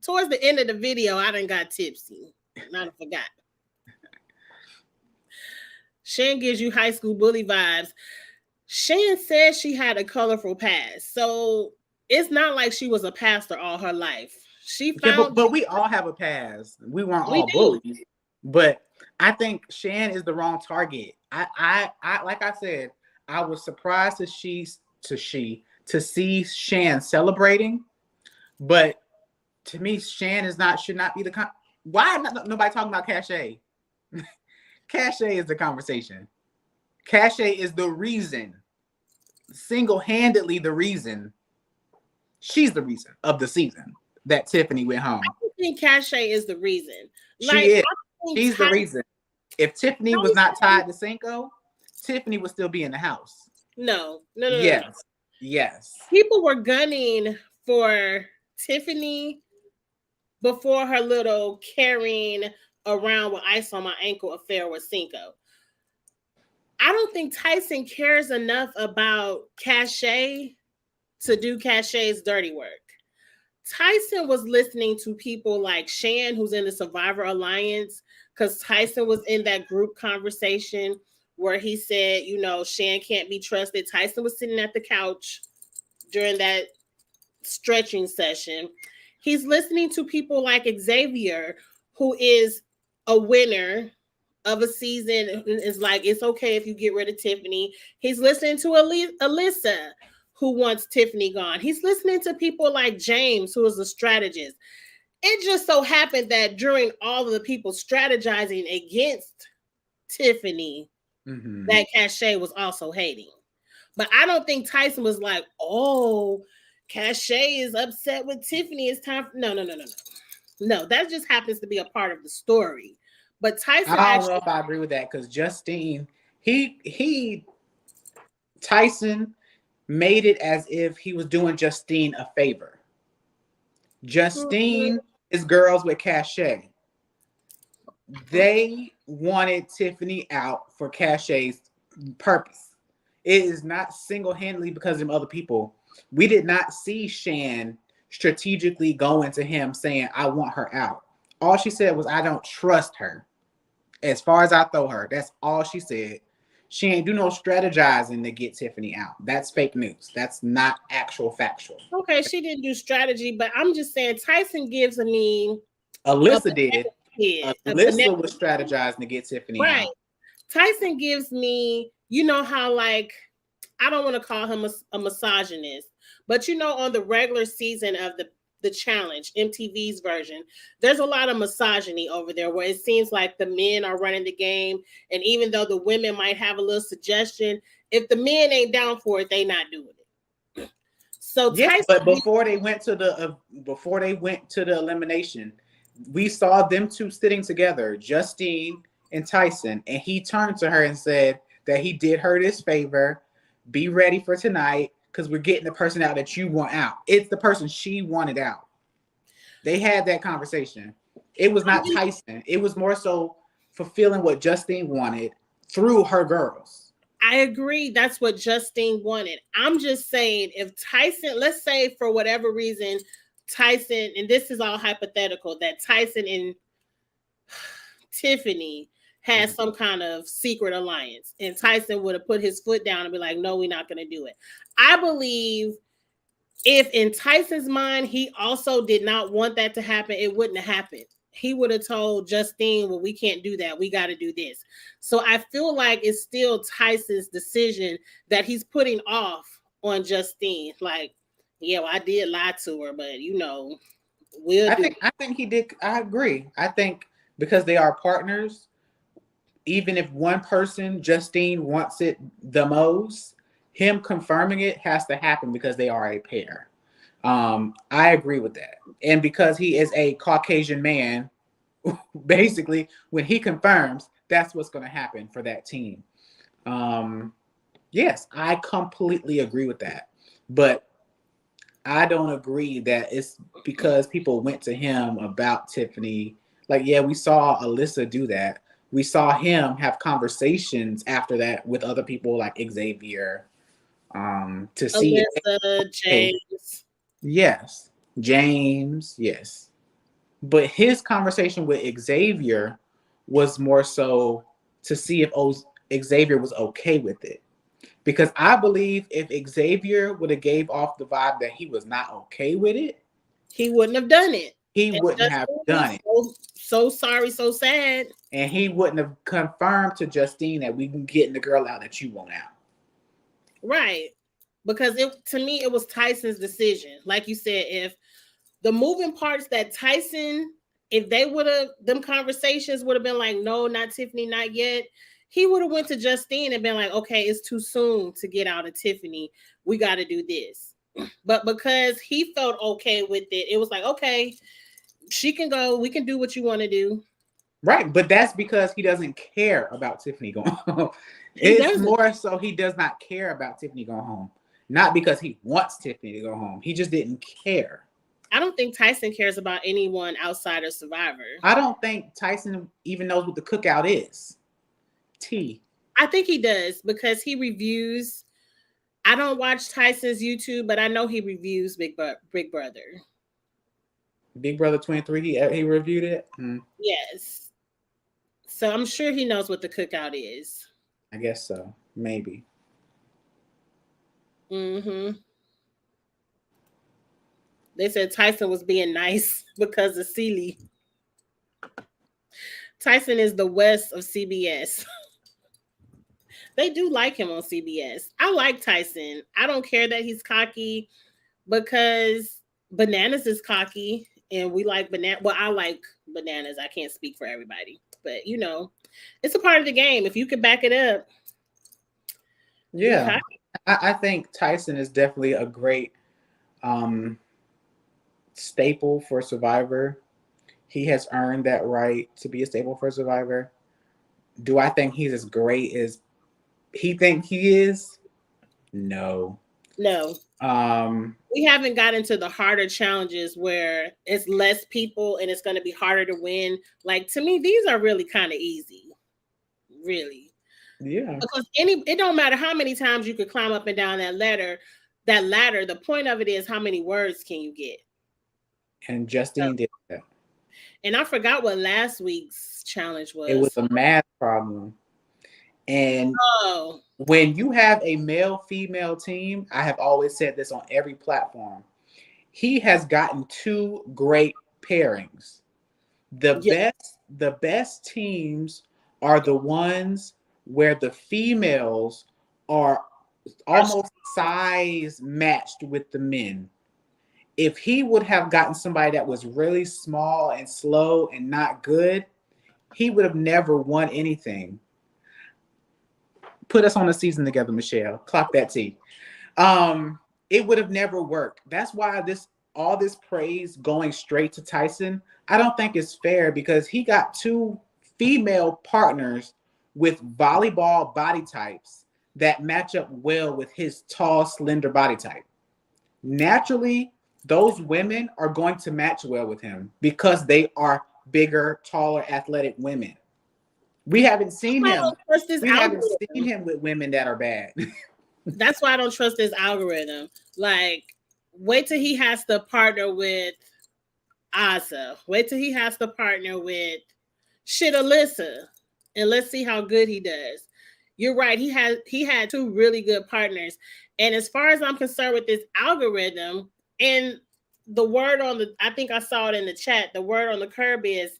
Towards the end of the video, I done got tipsy, and I done forgot. Shan gives you high school bully vibes. Shan said she had a colorful past, so it's not like she was a pastor all her life. She found, but we all have a past. We weren't all bullies, but I think Shan is the wrong target. I like I said, I was surprised to see Shan celebrating, but to me, Shan should not be the why not nobody talking about Cachet? Cachet is the conversation. Cachet is the reason, single-handedly the reason. She's the reason of the season that Tiffany went home. I don't think Cachet is the reason. She is. She's the reason. If Tiffany was not tied to Cinco, Tiffany would still be in the house. No. Yes. People were gunning for Tiffany before her little carrying around with ice on my ankle affair with Cinco. I don't think Tyson cares enough about Cachet to do Cachet's dirty work. Tyson was listening to people like Shan, who's in the Survivor Alliance, because Tyson was in that group conversation where he said, Shan can't be trusted. Tyson was sitting at the couch during that stretching session. He's listening to people like Xavier, who is a winner of a season, is like, it's okay if you get rid of Tiffany. He's listening to Alyssa, who wants Tiffany gone. He's listening to people like James, who is a strategist. It just so happened that during all of the people strategizing against Tiffany, that Cachet was also hating. But I don't think Tyson was like, oh, Cachet is upset with Tiffany. It's time for... No. No, that just happens to be a part of the story. But Tyson, I don't know if I agree with that because Tyson made it as if he was doing Justine a favor. Justine is girls with Cachet. They wanted Tiffany out for Cachet's purpose. It is not single-handedly because of other people. We did not see Shan strategically going to him saying, I want her out. All she said was, I don't trust her. As far as I throw her, that's all she said. She ain't do no strategizing to get Tiffany out. That's fake news. That's not actual factual. Okay, she didn't do strategy, but I'm just saying Tyson gives me... Alyssa did. Alyssa was strategizing to get Tiffany out. Tyson gives me, how like, I don't want to call him a misogynist, but on the regular season of the challenge, MTV's version, there's a lot of misogyny over there where it seems like the men are running the game. And even though the women might have a little suggestion, if the men ain't down for it, they not doing it. So Yeah, Tyson, but before they went to the elimination, we saw them two sitting together, Justine and Tyson, and he turned to her and said that he did her this favor. Be ready for tonight because we're getting the person out that you want out. It's the person she wanted out. They had that conversation. It was not Tyson. It was more so fulfilling what Justine wanted through her girls. I agree. That's what Justine wanted. I'm just saying, if Tyson, let's say for whatever reason, Tyson, and this is all hypothetical, that Tyson and Tiffany had some kind of secret alliance, and Tyson would have put his foot down and be like, no, we're not going to do it. I believe if in Tyson's mind, he also did not want that to happen, it wouldn't have happened. He would have told Justine, well, we can't do that. We got to do this. So I feel like it's still Tyson's decision that he's putting off on Justine. Like, yeah, well, I did lie to her, but I think he did. I agree. I think because they are partners, even if one person, Justine, wants it the most, him confirming it has to happen because they are a pair. I agree with that. And because he is a Caucasian man, basically, when he confirms, that's what's going to happen for that team. Yes, I completely agree with that. But I don't agree that it's because people went to him about Tiffany. Like, yeah, we saw Alyssa do that. We saw him have conversations after that with other people like Xavier to see. Alyssa, James. Yes, James, yes. But his conversation with Xavier was more so to see if Xavier was okay with it. Because I believe if Xavier would have gave off the vibe that he was not okay with it, he wouldn't have done it. He wouldn't have done it. So sorry, so sad. And he wouldn't have confirmed to Justine that we can get the girl out that you want out. Right. Because to me, it was Tyson's decision. Like you said, if the moving parts that Tyson, if they would have, them conversations would have been like, no, not Tiffany, not yet. He would have went to Justine and been like, okay, it's too soon to get out of Tiffany. We got to do this. But because he felt okay with it, it was like, okay, she can go. We can do what you want to do. Right. But that's because he doesn't care about Tiffany going home. It's more so he does not care about Tiffany going home. Not because he wants Tiffany to go home. He just didn't care. I don't think Tyson cares about anyone outside of Survivor. I don't think Tyson even knows what the cookout is. I think he does because he reviews. I don't watch Tyson's YouTube, but I know he reviews Big Brother. Big Brother 23, he reviewed it? Yes. So I'm sure he knows what the cookout is. I guess so. Maybe. Mm-hmm. They said Tyson was being nice because of Celie. Tyson is the West of CBS. They do like him on CBS. I like Tyson. I don't care that he's cocky because Bananas is cocky and we like Well, I like Bananas. I can't speak for everybody, but it's a part of the game. If you can back it up. Yeah. I think Tyson is definitely a great staple for Survivor. He has earned that right to be a staple for Survivor. Do I think he's as great as he thinks he is? No. We haven't gotten to the harder challenges where it's less people and it's going to be harder to win. Like, to me, these are really kind of easy. Really. Yeah. Because it don't matter how many times you could climb up and down that ladder. The point of it is how many words can you get? And Justine did that. And I forgot what last week's challenge was. It was a math problem. And when you have a male-female team, I have always said this on every platform, he has gotten two great pairings. The best teams are the ones where the females are almost size matched with the men. if he would have gotten somebody that was really small and slow and not good, he would have never won anything. Put us on a season together, Michelle. Clock that T. It would have never worked. That's why all this praise going straight to Tyson, I don't think is fair, because he got two female partners with volleyball body types that match up well with his tall, slender body type. Naturally, those women are going to match well with him because they are bigger, taller, athletic women. We haven't seen I him. don't trust this We haven't seen algorithm. him with women that are bad. That's why I don't trust this algorithm. Like, wait till he has to partner with Asa. Wait till he has to partner with Alyssa, and let's see how good he does. You're right. He had two really good partners, and as far as I'm concerned with this algorithm, and the word on the, I think I saw it in the chat. The word on the curb is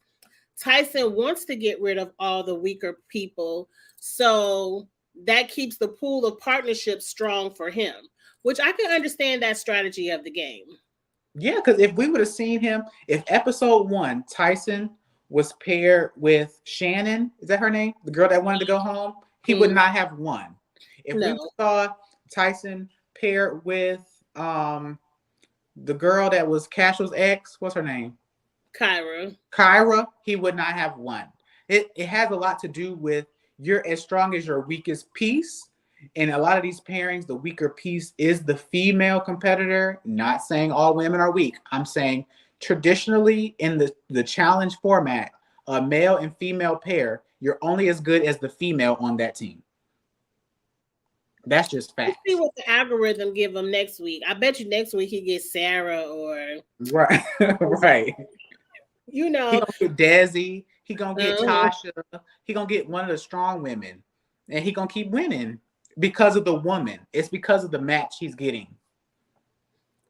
Tyson wants to get rid of all the weaker people, so that keeps the pool of partnerships strong for him, which I can understand that strategy of the game. Yeah, because if we would have seen him, if episode 1, Tyson was paired with Shannon, is that her name? The girl that wanted to go home, he would not have won. If we No. saw Tyson paired with the girl that was Cashel's ex, what's her name? Kyra, he would not have won. It has a lot to do with you're as strong as your weakest piece. And a lot of these pairings, the weaker piece is the female competitor. Not saying all women are weak. I'm saying traditionally in the challenge format, a male and female pair, you're only as good as the female on that team. That's just fact. Let's see what the algorithm give him next week. I bet you next week he gets Sarah or right, right. You know, he gonna get Desi. He gonna get Tasha. He gonna get one of the strong women, and he gonna keep winning because of the woman. It's because of the match he's getting.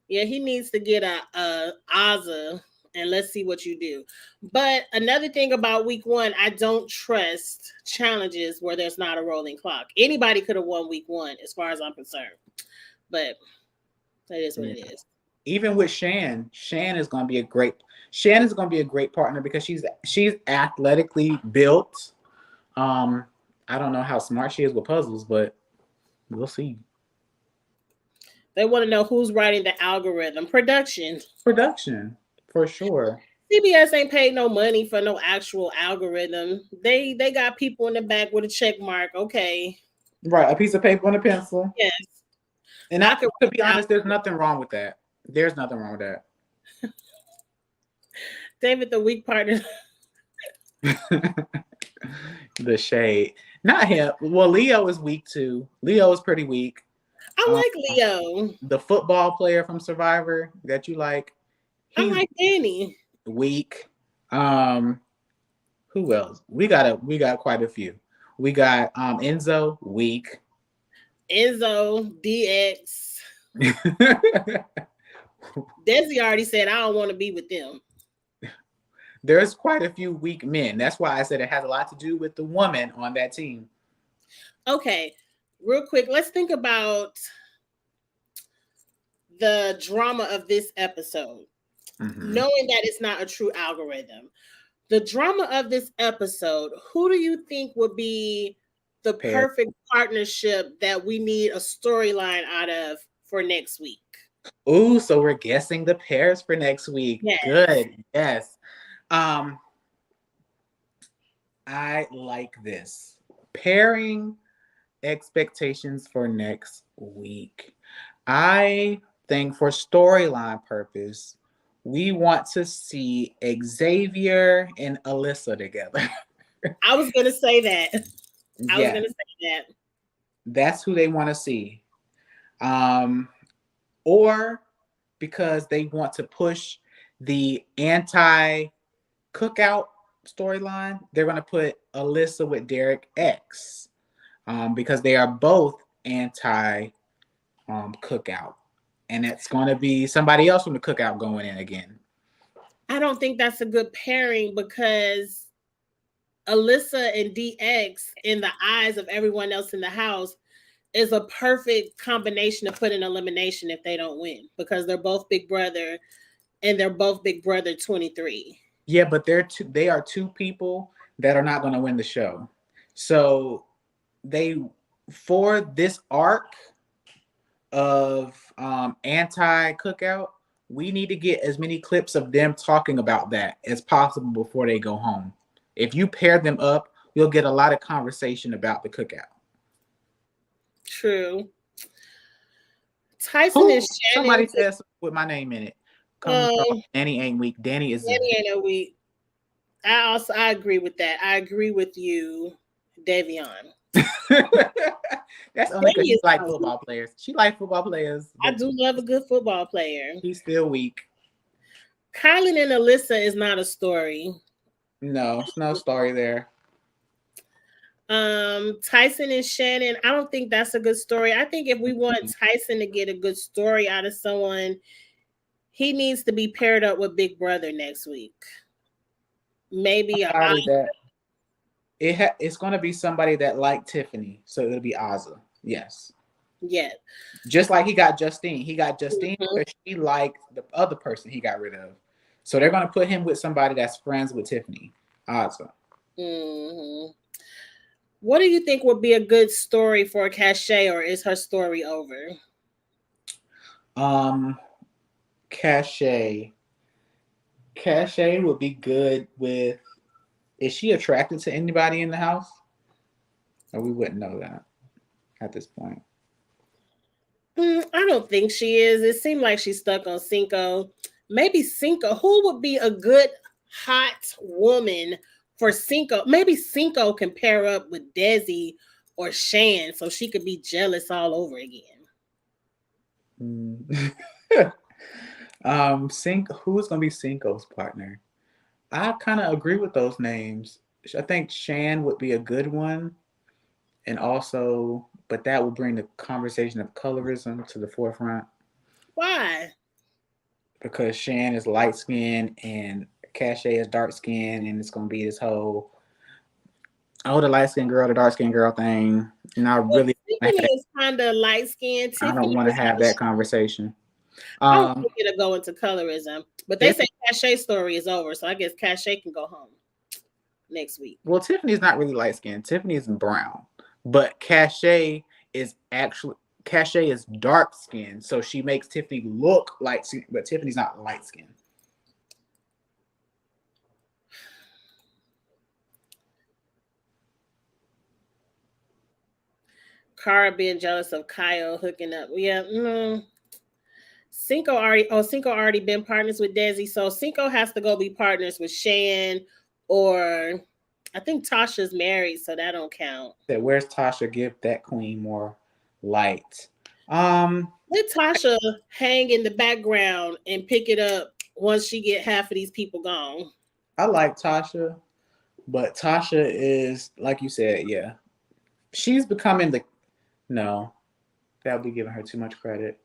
Yeah, he needs to get a Asa, and let's see what you do. But another thing about week 1, I don't trust challenges where there's not a rolling clock. Anybody could have won week 1, as far as I'm concerned. But that is what it is. Even with Shan is going to be a great. Shan is going to be a great partner because she's athletically built. I don't know how smart she is with puzzles, but we'll see. They want to know who's writing the algorithm. Production, for sure. CBS ain't paid no money for no actual algorithm. They got people in the back with a check mark. Okay, right, a piece of paper and a pencil. Yes, and to be honest, there's nothing wrong with that. There's nothing wrong with that. David, the weak partner. The shade. Not him. Well, Leo is weak too. Leo is pretty weak. I like Leo. The football player from Survivor that you like. I like Danny. Weak. Who else? We got quite a few. We got Enzo, weak. Enzo, DX. Desi already said I don't want to be with them. There's quite a few weak men. That's why I said it has a lot to do with the woman on that team. Okay, real quick, let's think about the drama of this episode. Mm-hmm. Knowing that it's not a true algorithm. The drama of this episode, who do you think would be the perfect partnership that we need a storyline out of for next week? Ooh, so we're guessing the pairs for next week. Yes. Good. Yes. I like this. Pairing expectations for next week. I think for storyline purpose, we want to see Xavier and Alyssa together. I was going to say that. I was going to say that. That's who they want to see. Or because they want to push the anti-cookout storyline, they're going to put Alyssa with Derek X because they are both anti-cookout. And it's going to be somebody else from the cookout going in again. I don't think that's a good pairing because Alyssa and DX, in the eyes of everyone else in the house, is a perfect combination to put in elimination if they don't win because they're both big brother and they're both big brother 23. Yeah, but they are two people that are not going to win the show. So they for this arc of anti cookout, we need to get as many clips of them talking about that as possible before they go home. If you pair them up, you'll get a lot of conversation about the cookout. True. Tyson Who and Shannon. somebody says with my name in it. Come Uh, from Danny ain't weak. Danny is Danny ain't no weak. I agree with that. I agree with you, Davion. That's only because Danny she is like so football weak. players. She like football players, I but do love a good football player. she's still weak. Kylan and Alyssa is not a story. No, it's no story there. Tyson and Shannon, I don't think that's a good story. I think if we want Tyson to get a good story out of someone, he needs to be paired up with Big Brother next week. Maybe It's going to be somebody that liked Tiffany, so it'll be Azza. Yes. yeah. Just like he got Justine. He got Justine because she liked the other person he got rid of. So they're going to put him with somebody that's friends with Tiffany. Azza. Mm-hmm. What do you think would be a good story for Cachet, or is her story over? Cachet. Cachet would be good with. Is she attracted to anybody in the house? Or we wouldn't know that at this point. I don't think she is. It seemed like she's stuck on Cinco. Maybe Cinco. Who would be a good hot woman for Cinco? Maybe Cinco can pair up with Desi or Shan so she could be jealous all over again. Who's gonna be Cinco's partner? I kind of agree with those names. I think Shan would be a good one, and also, but that would bring the conversation of colorism to the forefront. Why? Because Shan is light skinned and Cachet is dark skinned, and it's gonna be this whole the light skinned girl, the dark skinned girl thing. And Tiffany is kind of light skinned. I don't want to have that conversation. I don't think it'll go into colorism, but they say Cachet's story is over, so I guess Cachet can go home next week. Well, Tiffany's not really light skinned. Tiffany is brown, but Cachet is dark skinned, so she makes Tiffany look light skinned, but Tiffany's not light skinned. Cara being jealous of Kyle hooking up. Yeah, Cinco already been partners with Desi, so Cinco has to go be partners with Shan, or I think Tasha's married, so that don't count. Where's Tasha? Give that queen more light. Let Tasha hang in the background and pick it up once she get half of these people gone. I like Tasha, but Tasha is, like you said, yeah. She's becoming no, that would be giving her too much credit.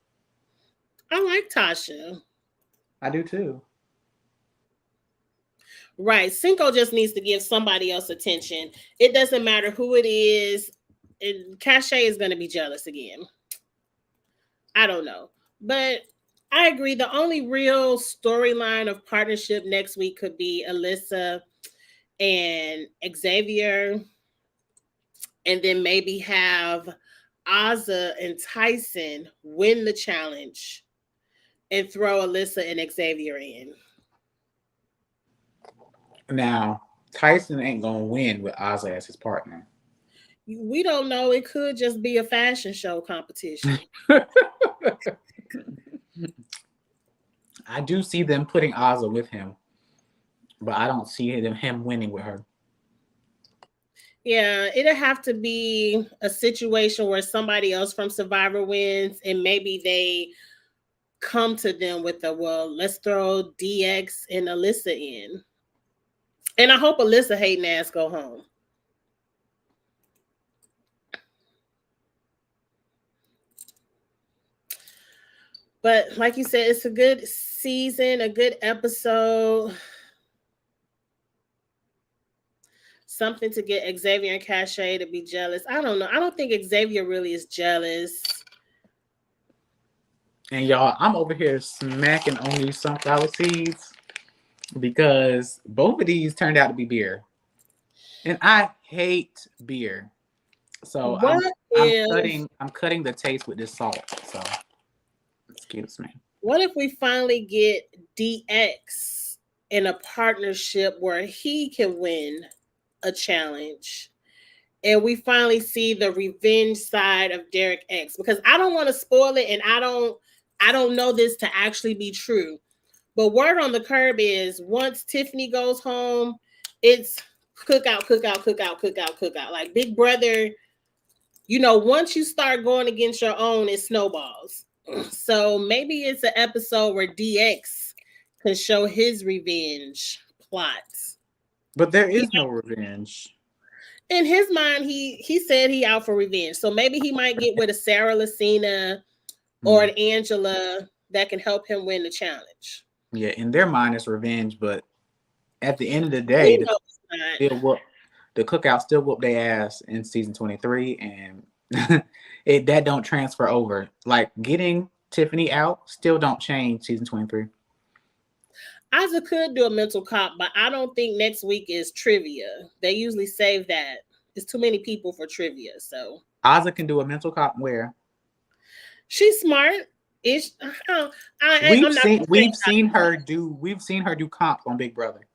I like Tasha. I do too. Right. Cinco just needs to give somebody else attention. It doesn't matter who it is. Cachet is going to be jealous again. I don't know. But I agree. The only real storyline of partnership next week could be Alyssa and Xavier. And then maybe have Azza and Tyson win the challenge and throw Alyssa and Xavier in. Now, Tyson ain't gonna win with Azza as his partner. We don't know. It could just be a fashion show competition. I do see them putting Azza with him, but I don't see him winning with her. Yeah, it'll have to be a situation where somebody else from Survivor wins, and maybe they come to them with let's throw DX and Alyssa in. And I hope Alyssa hating ass go home. But like you said, it's a good season, a good episode. something to get Xavier and Cachet to be jealous. I don't know. I don't think Xavier really is jealous. And y'all, I'm over here smacking on these sunflower seeds because both of these turned out to be beer. And I hate beer. So What if I'm cutting the taste with this salt. So excuse me. what if we finally get DX in a partnership where he can win a challenge? And we finally see the revenge side of Derek X, because I don't want to spoil it, and I don't know this to actually be true. But word on the curb is once Tiffany goes home, it's cookout, cookout, cookout, cookout, cookout. Like Big Brother, once you start going against your own, it snowballs. So maybe it's an episode where DX can show his revenge plots. But there is no revenge. In his mind, he said he out for revenge. So maybe he might get with a Sarah Lucina or an Angela that can help him win the challenge. Yeah, in their mind it's revenge, but at the end of the day, the cookout still whooped their ass in season 23, and that don't transfer over. Like getting Tiffany out still don't change season 23. Aza could do a mental cop, but I don't think next week is trivia. They usually save that. It's too many people for trivia. So Aza can do a mental cop where she's smart. We've seen her do comp on Big Brother.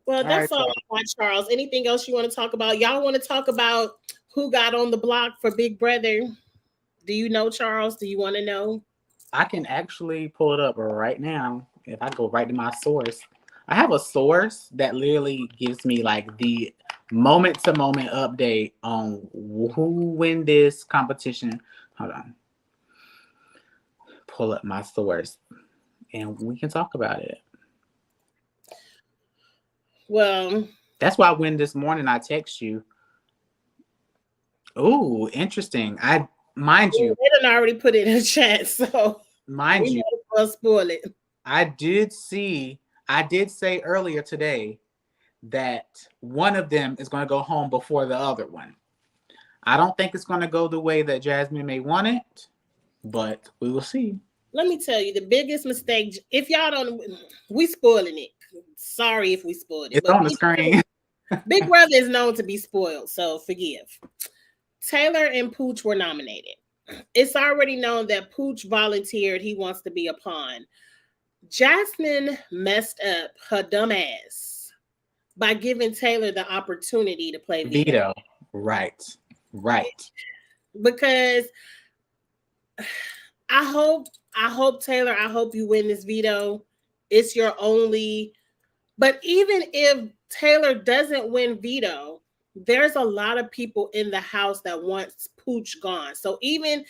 Well, that's all about Charles. Anything else you want to talk about? Y'all want to talk about who got on the block for Big Brother? Do you know, Charles? Do you want to know? I can actually pull it up right now. If I go right to my source, I have a source that literally gives me like the moment-to-moment update on who win this competition. Hold on. Pull up my source and we can talk about it. Well, that's why when this morning I text you. Oh, interesting. Mind you, they didn't already put it in the chat, so mind you, might spoil it. I did say earlier today that one of them is going to go home before the other one. I don't think it's going to go the way that Jasmine may want it, but we will see. Let me tell you, the biggest mistake, if y'all don't, we spoiling it. Sorry if we spoiled it. It's on the screen. Big Brother is known to be spoiled, so forgive. Taylor and Pooch were nominated. It's already known that Pooch volunteered he wants to be a pawn. Jasmine messed up her dumb ass by giving Taylor the opportunity to play veto. Right. Because I hope Taylor, I hope you win this veto. It's your only. But even if Taylor doesn't win veto, there's a lot of people in the house that wants Pooch gone. So even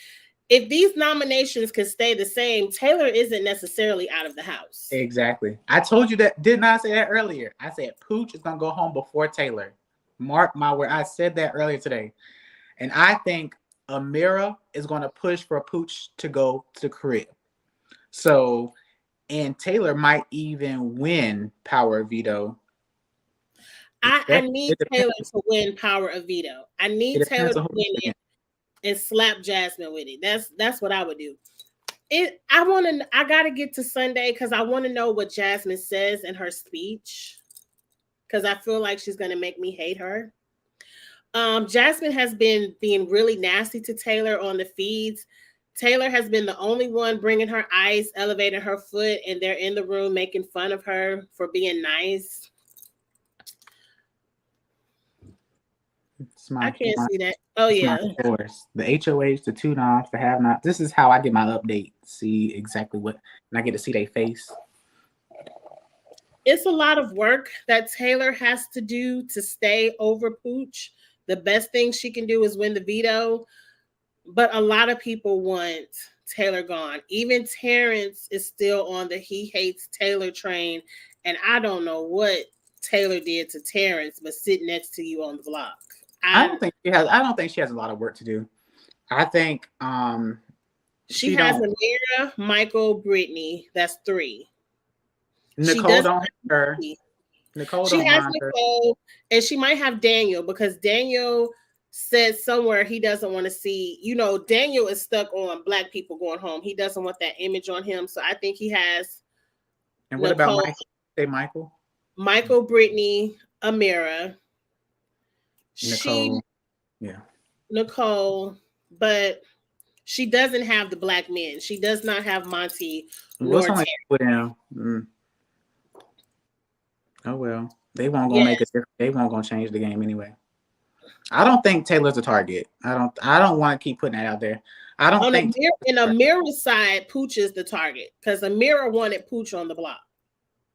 if these nominations could stay the same, Taylor isn't necessarily out of the house. Exactly. I told you that. Didn't I say that earlier? I said Pooch is going to go home before Taylor. Mark my word. I said that earlier today. And I think Amira is going to push for Pooch to go to the crib. So, and Taylor might even win Power of Veto. I need Taylor to win Power of Veto. I need Taylor to win it and slap Jasmine with it. That's what I would do. I gotta get to Sunday because I want to know what Jasmine says in her speech, because I feel like she's gonna make me hate her. Jasmine has been being really nasty to Taylor on the feeds. Taylor has been the only one bringing her ice, elevating her foot, and they're in the room making fun of her for being nice. I can't see that. Oh, yeah. Of course. The HOH, the two-nots, the have-nots. This is how I get my update. See exactly what, and I get to see their face. It's a lot of work that Taylor has to do to stay over Pooch. The best thing she can do is win the veto. But a lot of people want Taylor gone. Even Terrence is still on the he hates Taylor train. And I don't know what Taylor did to Terrence, but sit next to you on the block. I don't think she has a lot of work to do. I think She has Amira, Michael, Brittany. That's 3. She Nicole doesn't don't have have her. Brittany. Nicole She don't has mind her. Nicole, and she might have Daniel because Daniel said somewhere he doesn't want to see, Daniel is stuck on black people going home. He doesn't want that image on him. So I think he has And what about Nicole, Michael? Say Michael. Michael, Brittany, Amira. Nicole. Yeah. Nicole, but she doesn't have the black men. She does not have Monty What's nor only Terry. with them? Oh well. They won't gonna Yes. make it. They won't gonna change the game anyway. I don't think Taylor's a target. I don't want to keep putting that out there. I don't think in Amira's side, Pooch is the target because Amira wanted Pooch on the block.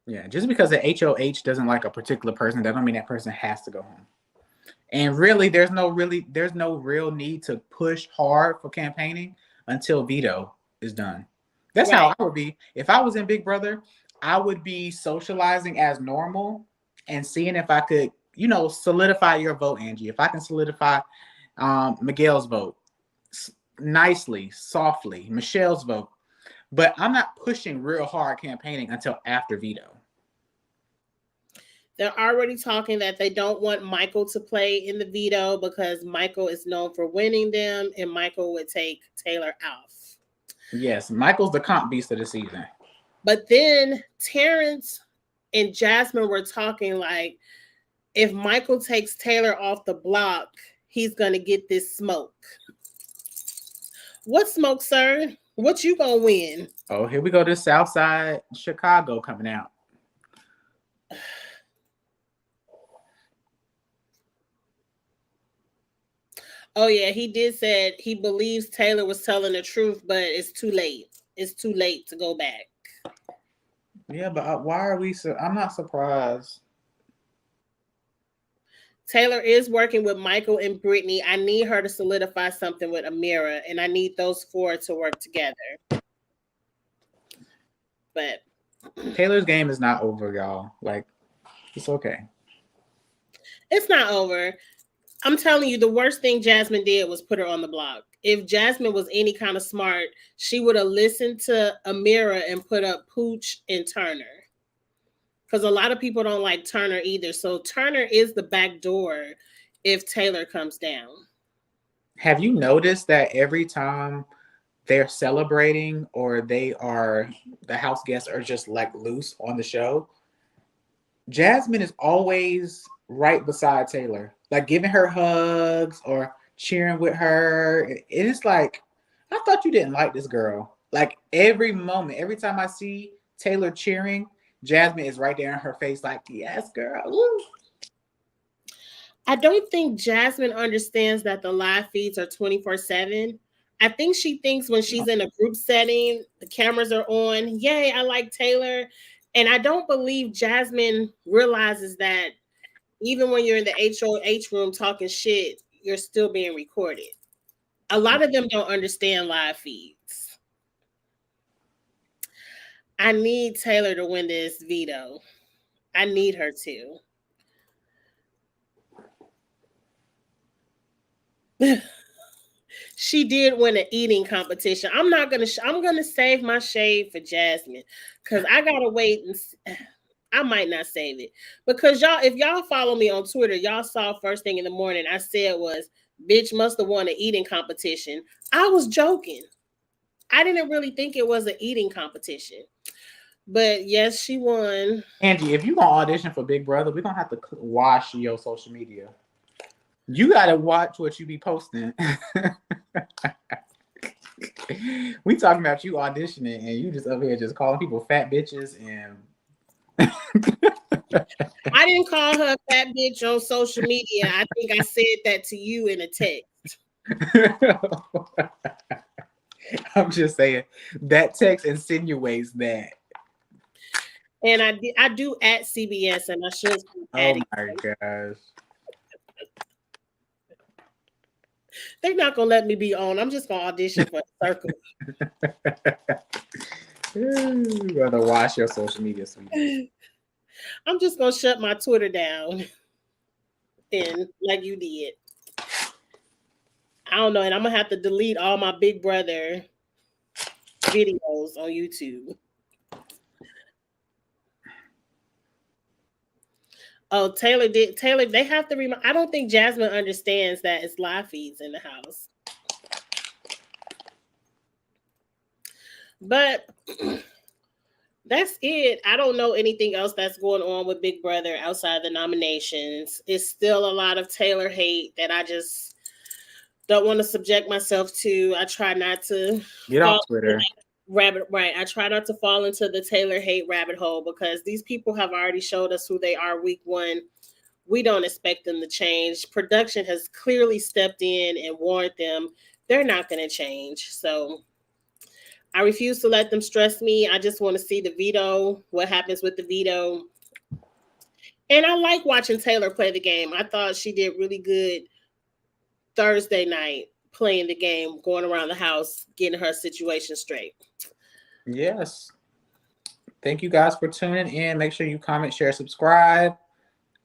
Yeah, just because the HOH doesn't like a particular person, that don't mean that person has to go home. And really, there's no real need to push hard for campaigning until veto is done. That's Right. how I would be. If I was in Big Brother, I would be socializing as normal and seeing if I could, solidify your vote, Angie. If I can solidify Miguel's vote nicely, softly, Michelle's vote. But I'm not pushing real hard campaigning until after veto. They're already talking that they don't want Michael to play in the veto because Michael is known for winning them and Michael would take Taylor off. Yes, Michael's the comp beast of the season. But then Terrence and Jasmine were talking like, if Michael takes Taylor off the block, he's going to get this smoke. What smoke, sir? What you going to win? Oh, here we go to Southside Chicago coming out. Oh, yeah, he did said he believes Taylor was telling the truth, but it's too late. It's too late to go back. Yeah, but why are we so... I'm not surprised. Taylor is working with Michael and Brittany. I need her to solidify something with Amira, and I need those 4 to work together. But Taylor's game is not over, y'all. Like, it's okay. It's not over. I'm telling you, the worst thing Jasmine did was put her on the block. If Jasmine was any kind of smart, she would have listened to Amira and put up Pooch and Turner. Because a lot of people don't like Turner either. So Turner is the back door if Taylor comes down. Have you noticed that every time they're celebrating or the house guests are just like loose on the show, Jasmine is always right beside Taylor, like giving her hugs or cheering with her. It is like, I thought you didn't like this girl. Like every moment, every time I see Taylor cheering, Jasmine is right there in her face, like, yes, girl. Woo. I don't think Jasmine understands that the live feeds are 24/7. I think she thinks when she's in a group setting, the cameras are on. Yay, I like Taylor. And I don't believe Jasmine realizes that even when you're in the HOH room talking shit, you're still being recorded. A lot of them don't understand live feeds. I need Taylor to win this veto. I need her to. She did win an eating competition. I'm gonna save my shade for Jasmine because I gotta wait and I might not save it because if y'all follow me on Twitter, y'all saw first thing in the morning I said was bitch must have won an eating competition. I was joking. I didn't really think it was an eating competition, but yes, she won. Angie, if you gonna audition for Big Brother, we're gonna have to wash your social media. You gotta watch what you be posting. We talking about you auditioning and you just up here just calling people fat bitches and I didn't call her a fat bitch on social media. I think I said that to you in a text. I'm just saying that text insinuates that. And I do at CBS and I should keep adding. Oh my gosh. They're not gonna let me be on. I'm just gonna audition for a circle. You gotta wash your social media, sweetie. I'm just gonna shut my Twitter down. And like you did. I don't know, and I'm gonna have to delete all my Big Brother videos on YouTube. Oh, Taylor did. Taylor, they have to remind. I don't think Jasmine understands that it's live feeds in the house. But that's it. I don't know anything else that's going on with Big Brother outside the nominations. It's still a lot of Taylor hate that I just don't want to subject myself to. I try not to get off Twitter. Right. I try not to fall into the Taylor hate rabbit hole because these people have already showed us who they are week one. We don't expect them to change. Production has clearly stepped in and warned them they're not going to change. So I refuse to let them stress me. I just want to see the veto, what happens with the veto. And I like watching Taylor play the game. I thought she did really good Thursday night playing the game, going around the house, getting her situation straight. Yes. Thank you guys for tuning in. Make sure you comment, share, subscribe,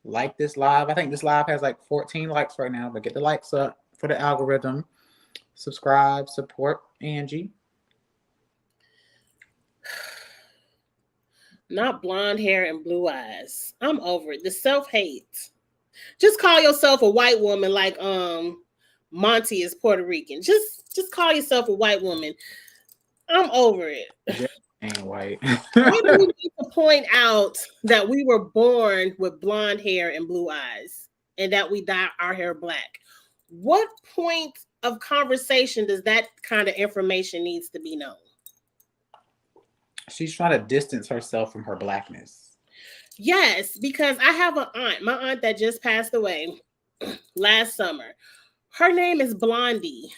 like this live. I think this live has like 14 likes right now, but get the likes up for the algorithm. Subscribe, support Angie. Not blonde hair and blue eyes. I'm over it. The self-hate. Just call yourself a white woman like Monty is Puerto Rican. Just call yourself a white woman. I'm over it. Ain't white. Why do we need to point out that we were born with blonde hair and blue eyes and that we dye our hair black? What point of conversation does that kind of information needs to be known? She's trying to distance herself from her blackness. Yes, because I have an aunt, my aunt that just passed away last summer. Her name is Blondie.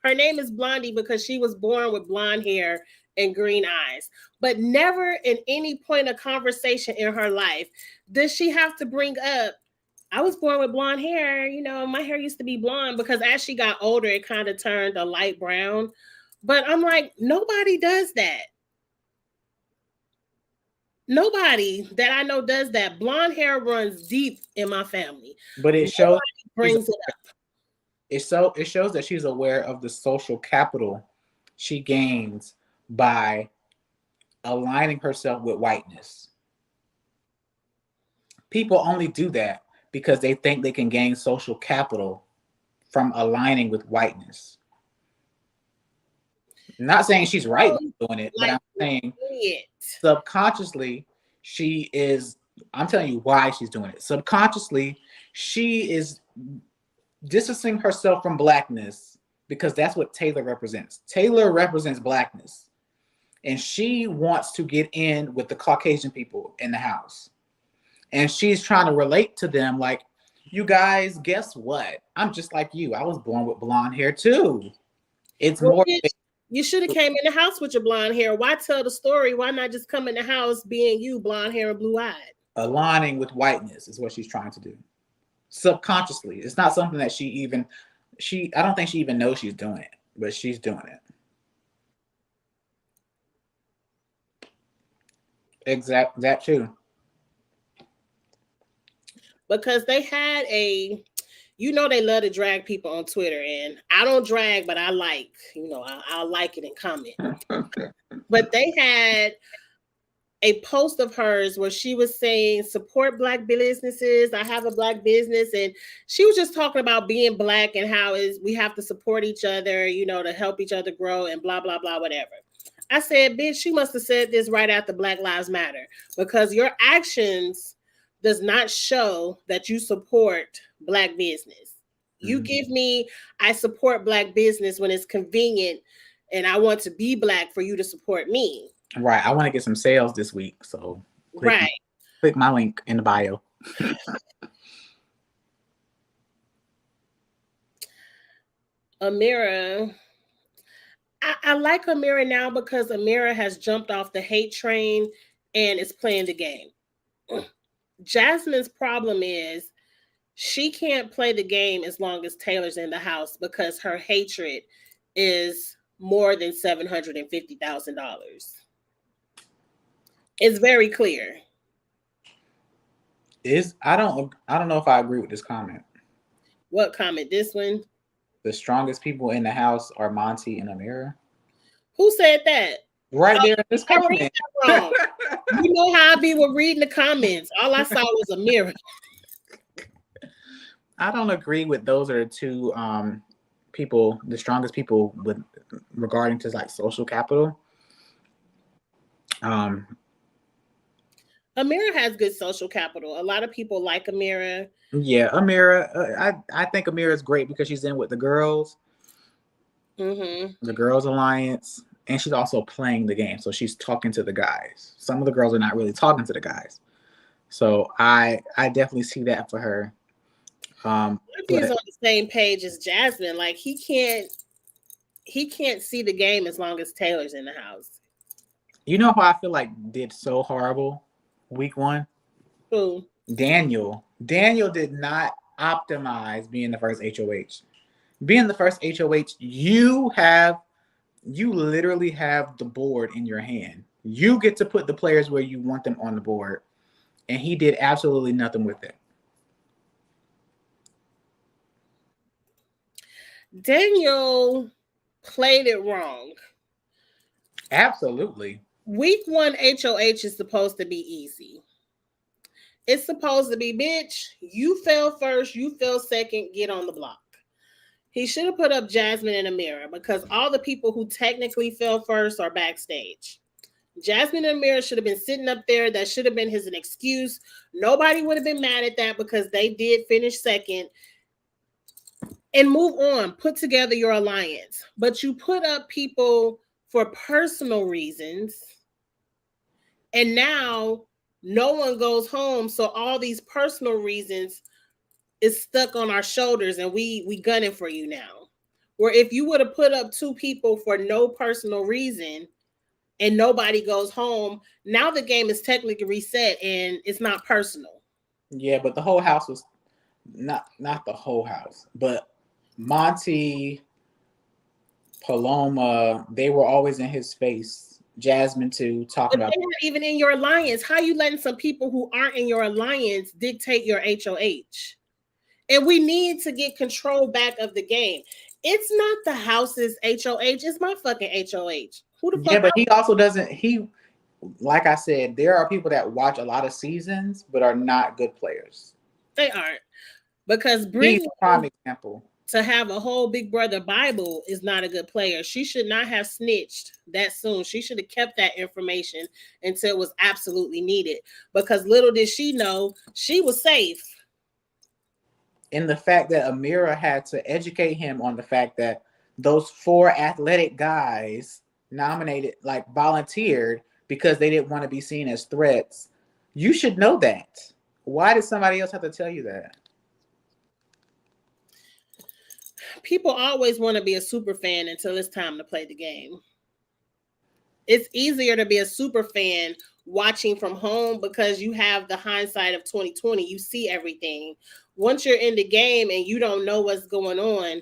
Her name is Blondie because she was born with blonde hair and green eyes. But never in any point of conversation in her life does she have to bring up, I was born with blonde hair. You know, my hair used to be blonde because as she got older, it kind of turned a light brown. But I'm like, nobody does that. Nobody that I know does that. Blonde hair runs deep in my family. But it shows brings it up. It shows that she's aware of the social capital she gains by aligning herself with whiteness. People only do that because they think they can gain social capital from aligning with whiteness. I'm not saying she's right doing it, but I'm saying subconsciously she is. I'm telling you why she's doing it. Subconsciously, she is distancing herself from blackness because that's what Taylor represents. Taylor represents blackness, and she wants to get in with the Caucasian people in the house, and she's trying to relate to them like, you guys, guess what? I'm just like you. I was born with blonde hair too. It's more. You should have came in the house with your blonde hair. Why tell the story? Why not just come in the house being you, blonde hair and blue eyed? Aligning with whiteness is what she's trying to do. Subconsciously. It's not something that I don't think she even knows she's doing it, but she's doing it. That too. Because they had they love to drag people on Twitter, and I don't drag, but I like, I'll like it and comment. But they had a post of hers where she was saying, support Black businesses. I have a Black business. And she was just talking about being Black and how we have to support each other, to help each other grow and blah, blah, blah, whatever. I said, bitch, she must have said this right after Black Lives Matter, because your actions does not show that you support Black business. You give me, I support Black business when it's convenient and I want to be Black for you to support me. Right. I want to get some sales this week. So click my link in the bio. Amira. I like Amira now because Amira has jumped off the hate train and is playing the game. Jasmine's problem is she can't play the game as long as Taylor's in the house because her hatred is more than $750,000. It's very clear. I don't know if I agree with this comment. What comment? This one? The strongest people in the house are Monty and Amira. Who said that? right there in this I read comment. that wrong. You know how I be with reading the comments. All I saw was a mirror. I don't agree with those are the two people, the strongest people with regarding to like social capital. Amira has good social capital. A lot of people like Amira. Yeah, Amira. I think Amira is great because she's in with the girls, the girls alliance, and she's also playing the game. So she's talking to the guys. Some of the girls are not really talking to the guys. So I definitely see that for her. He's on the same page as Jasmine. Like he can't see the game as long as Taylor's in the house. You know who I feel like did so horrible week 1? Who? Daniel. Daniel did not optimize being the first HOH. Being the first HOH, you literally have the board in your hand. You get to put the players where you want them on the board. And he did absolutely nothing with it. Daniel played it wrong. Absolutely. Week 1 HOH is supposed to be easy. It's supposed to be, bitch, you fell first, you fell second, get on the block. He should have put up Jasmine and Amira because all the people who technically fell first are backstage. Jasmine and Amira should have been sitting up there. That should have been his an excuse. Nobody would have been mad at that because they did finish second. And move on. Put together your alliance. But you put up people for personal reasons. And now no one goes home. So all these personal reasons is stuck on our shoulders and we gunning for you now. Where if you would have put up 2 people for no personal reason and nobody goes home, now the game is technically reset and it's not personal. Yeah, but the whole house was not the whole house, but Monty, Paloma, they were always in his face. Jasmine too, talking about. They weren't even in your alliance. How you letting some people who aren't in your alliance dictate your HOH? And we need to get control back of the game. It's not the house's HOH. It's my fucking HOH. Who the fuck? Yeah, but he also doesn't. He, like I said, there are people that watch a lot of seasons but are not good players. They aren't. Because He's a prime example. To have a whole Big Brother Bible is not a good player. She should not have snitched that soon. She should have kept that information until it was absolutely needed. Because little did she know, she was safe. And the fact that Amira had to educate him on the fact that those 4 athletic guys nominated, like volunteered because they didn't want to be seen as threats. You should know that. Why did somebody else have to tell you that? People always want to be a super fan until it's time to play the game. It's easier to be a super fan watching from home because you have the hindsight of 2020. You see everything. Once you're in the game and you don't know what's going on,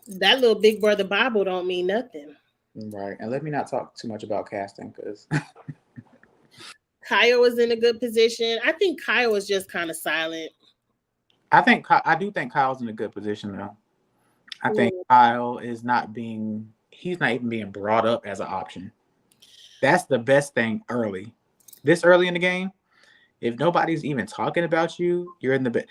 that little Big Brother Bible don't mean nothing. Right. And let me not talk too much about casting because Kyle was in a good position. I think Kyle was just kind of silent. I do think Kyle's in a good position though. I think Kyle is he's not even being brought up as an option. That's the best thing this early in the game. If nobody's even talking about you, you're in the bit.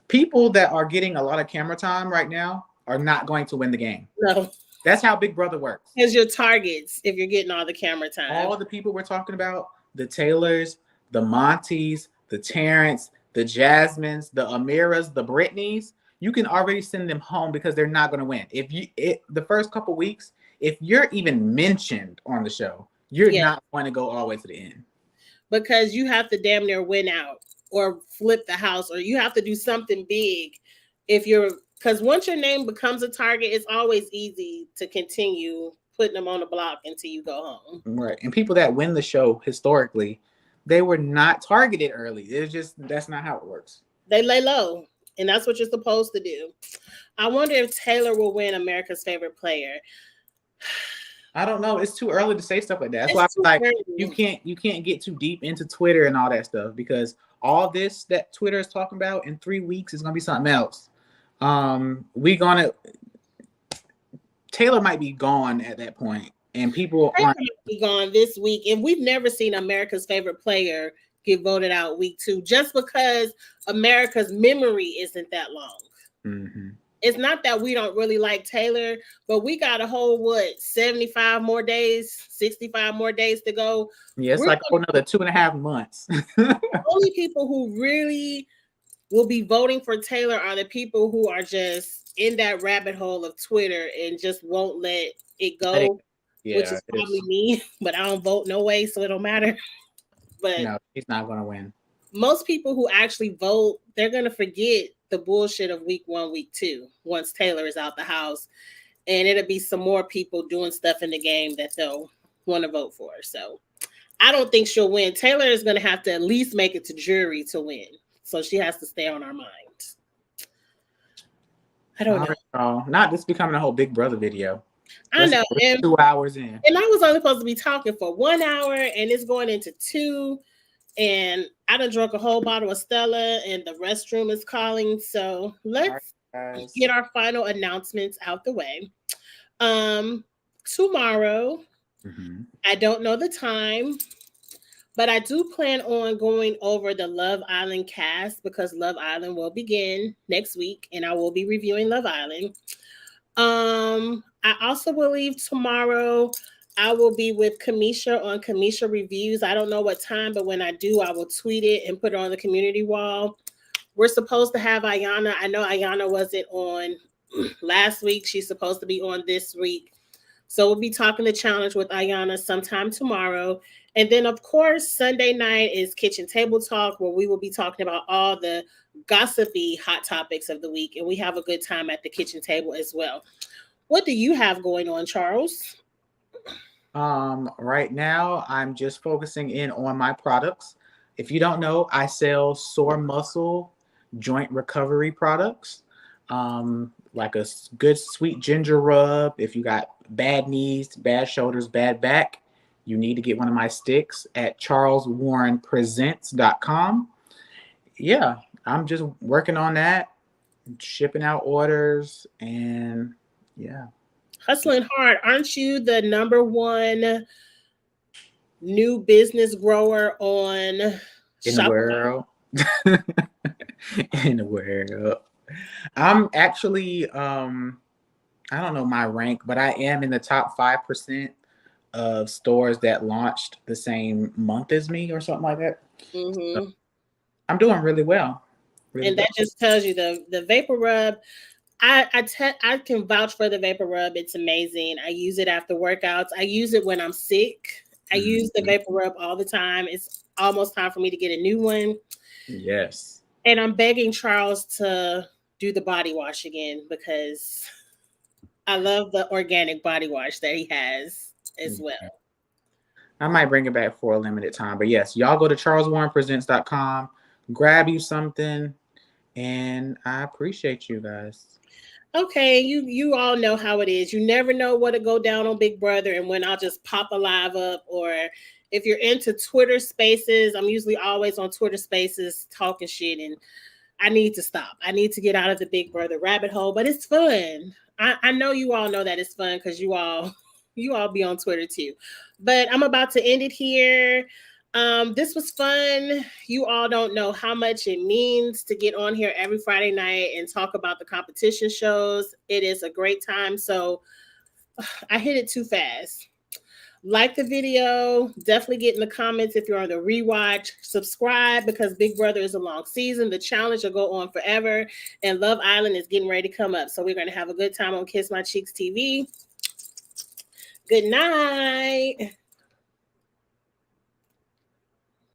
People that are getting a lot of camera time right now are not going to win the game. No. That's how Big Brother works. As your targets, if you're getting all the camera time. All the people we're talking about, the Taylors, the Monties, the Terrence, the Jasmines, the Amiras, the Britneys, you can already send them home because they're not going to win. The first couple weeks, if you're even mentioned on the show, you're not going to go all the way to the end. Because you have to damn near win out or flip the house, or you have to do something big because once your name becomes a target, it's always easy to continue putting them on the block until you go home. Right. And people that win the show historically, they were not targeted early. It's just, that's not how it works. They lay low, and that's what you're supposed to do. I wonder if Taylor will win America's Favorite Player. I don't know. It's too early to say stuff like that. That's why I feel like you can't get too deep into Twitter and all that stuff because all this that Twitter is talking about in 3 weeks is gonna be something else. Taylor might be gone at that point. And people Taylor aren't. might be gone this week, and we've never seen America's favorite player get voted out week 2, just because America's memory isn't that long. Mm-hmm. It's not that we don't really like Taylor, but we got a whole 75 more days, 65 more days to go. Yeah, it's We're like another 2.5 months. only people who really will be voting for Taylor are the people who are just in that rabbit hole of Twitter and just won't let it go, which Yeah, is probably me, but I don't vote no way, so it don't matter. But no, he's not gonna win. most people who actually vote, they're gonna forget the bullshit of week 1, week 2, once Taylor is out the house. And it'll be some more people doing stuff in the game that they'll want to vote for. So I don't think she'll win. Taylor is going to have to at least make it to jury to win. So she has to stay on our mind. I don't know. Oh, not this becoming a whole Big Brother video. I know. And 2 hours in. And I was only supposed to be talking for 1 hour, and it's going into 2. And I done drunk a whole bottle of Stella, and the restroom is calling. So let's get our final announcements out the way. Tomorrow, I don't know the time, but I do plan on going over the Love Island cast because Love Island will begin next week, and I will be reviewing Love Island. I also believe tomorrow I will be with Kamisha on Kamisha Reviews. I don't know what time, but when I do, I will tweet it and put it on the community wall. We're supposed to have Ayana. I know Ayana wasn't on last week. She's supposed to be on this week. So we'll be talking the challenge with Ayana sometime tomorrow. And then, of course, Sunday night is Kitchen Table Talk, where we will be talking about all the gossipy hot topics of the week. And we have a good time at the kitchen table as well. What do you have going on, Charles? Right now, I'm just focusing in on my products. If you don't know, I sell sore muscle joint recovery products. Like a good sweet ginger rub. If you got bad knees, bad shoulders, bad back, you need to get one of my sticks at charleswarrenpresents.com. Yeah, I'm just working on that, shipping out orders, and yeah. Hustling hard. Aren't you the number one new business grower on in the world? In the world. I'm actually, I don't know my rank, but I am in the top 5% of stores that launched the same month as me or something like that. Mm-hmm. So I'm doing really well. And that just tells you the Vapor Rub. I can vouch for the Vapor Rub. It's amazing. I use it after workouts. I use it when I'm sick. I use the Vapor Rub all the time. It's almost time for me to get a new one. Yes. And I'm begging Charles to do the body wash again because I love the organic body wash that he has as well. I might bring it back for a limited time. But yes, y'all go to charleswarrenpresents.com, grab you something, and I appreciate you guys. Okay, you all know how it is. You never know what'll go down on Big Brother and when I'll just pop a live up, or if you're into Twitter Spaces, I'm usually always on Twitter Spaces talking shit, and I need to stop. I need to get out of the Big Brother rabbit hole, but it's fun. I know you all know that it's fun because you all be on Twitter too. But I'm about to end it here. This was fun. You all don't know how much it means to get on here every Friday night and talk about the competition shows. It is a great time. So I hit it too fast. Like the video, definitely get in the comments if you're on the rewatch. Subscribe because Big Brother is a long season. The challenge will go on forever, and Love Island is getting ready to come up. So we're going to have a good time on Kiss My Cheeks TV. Good night.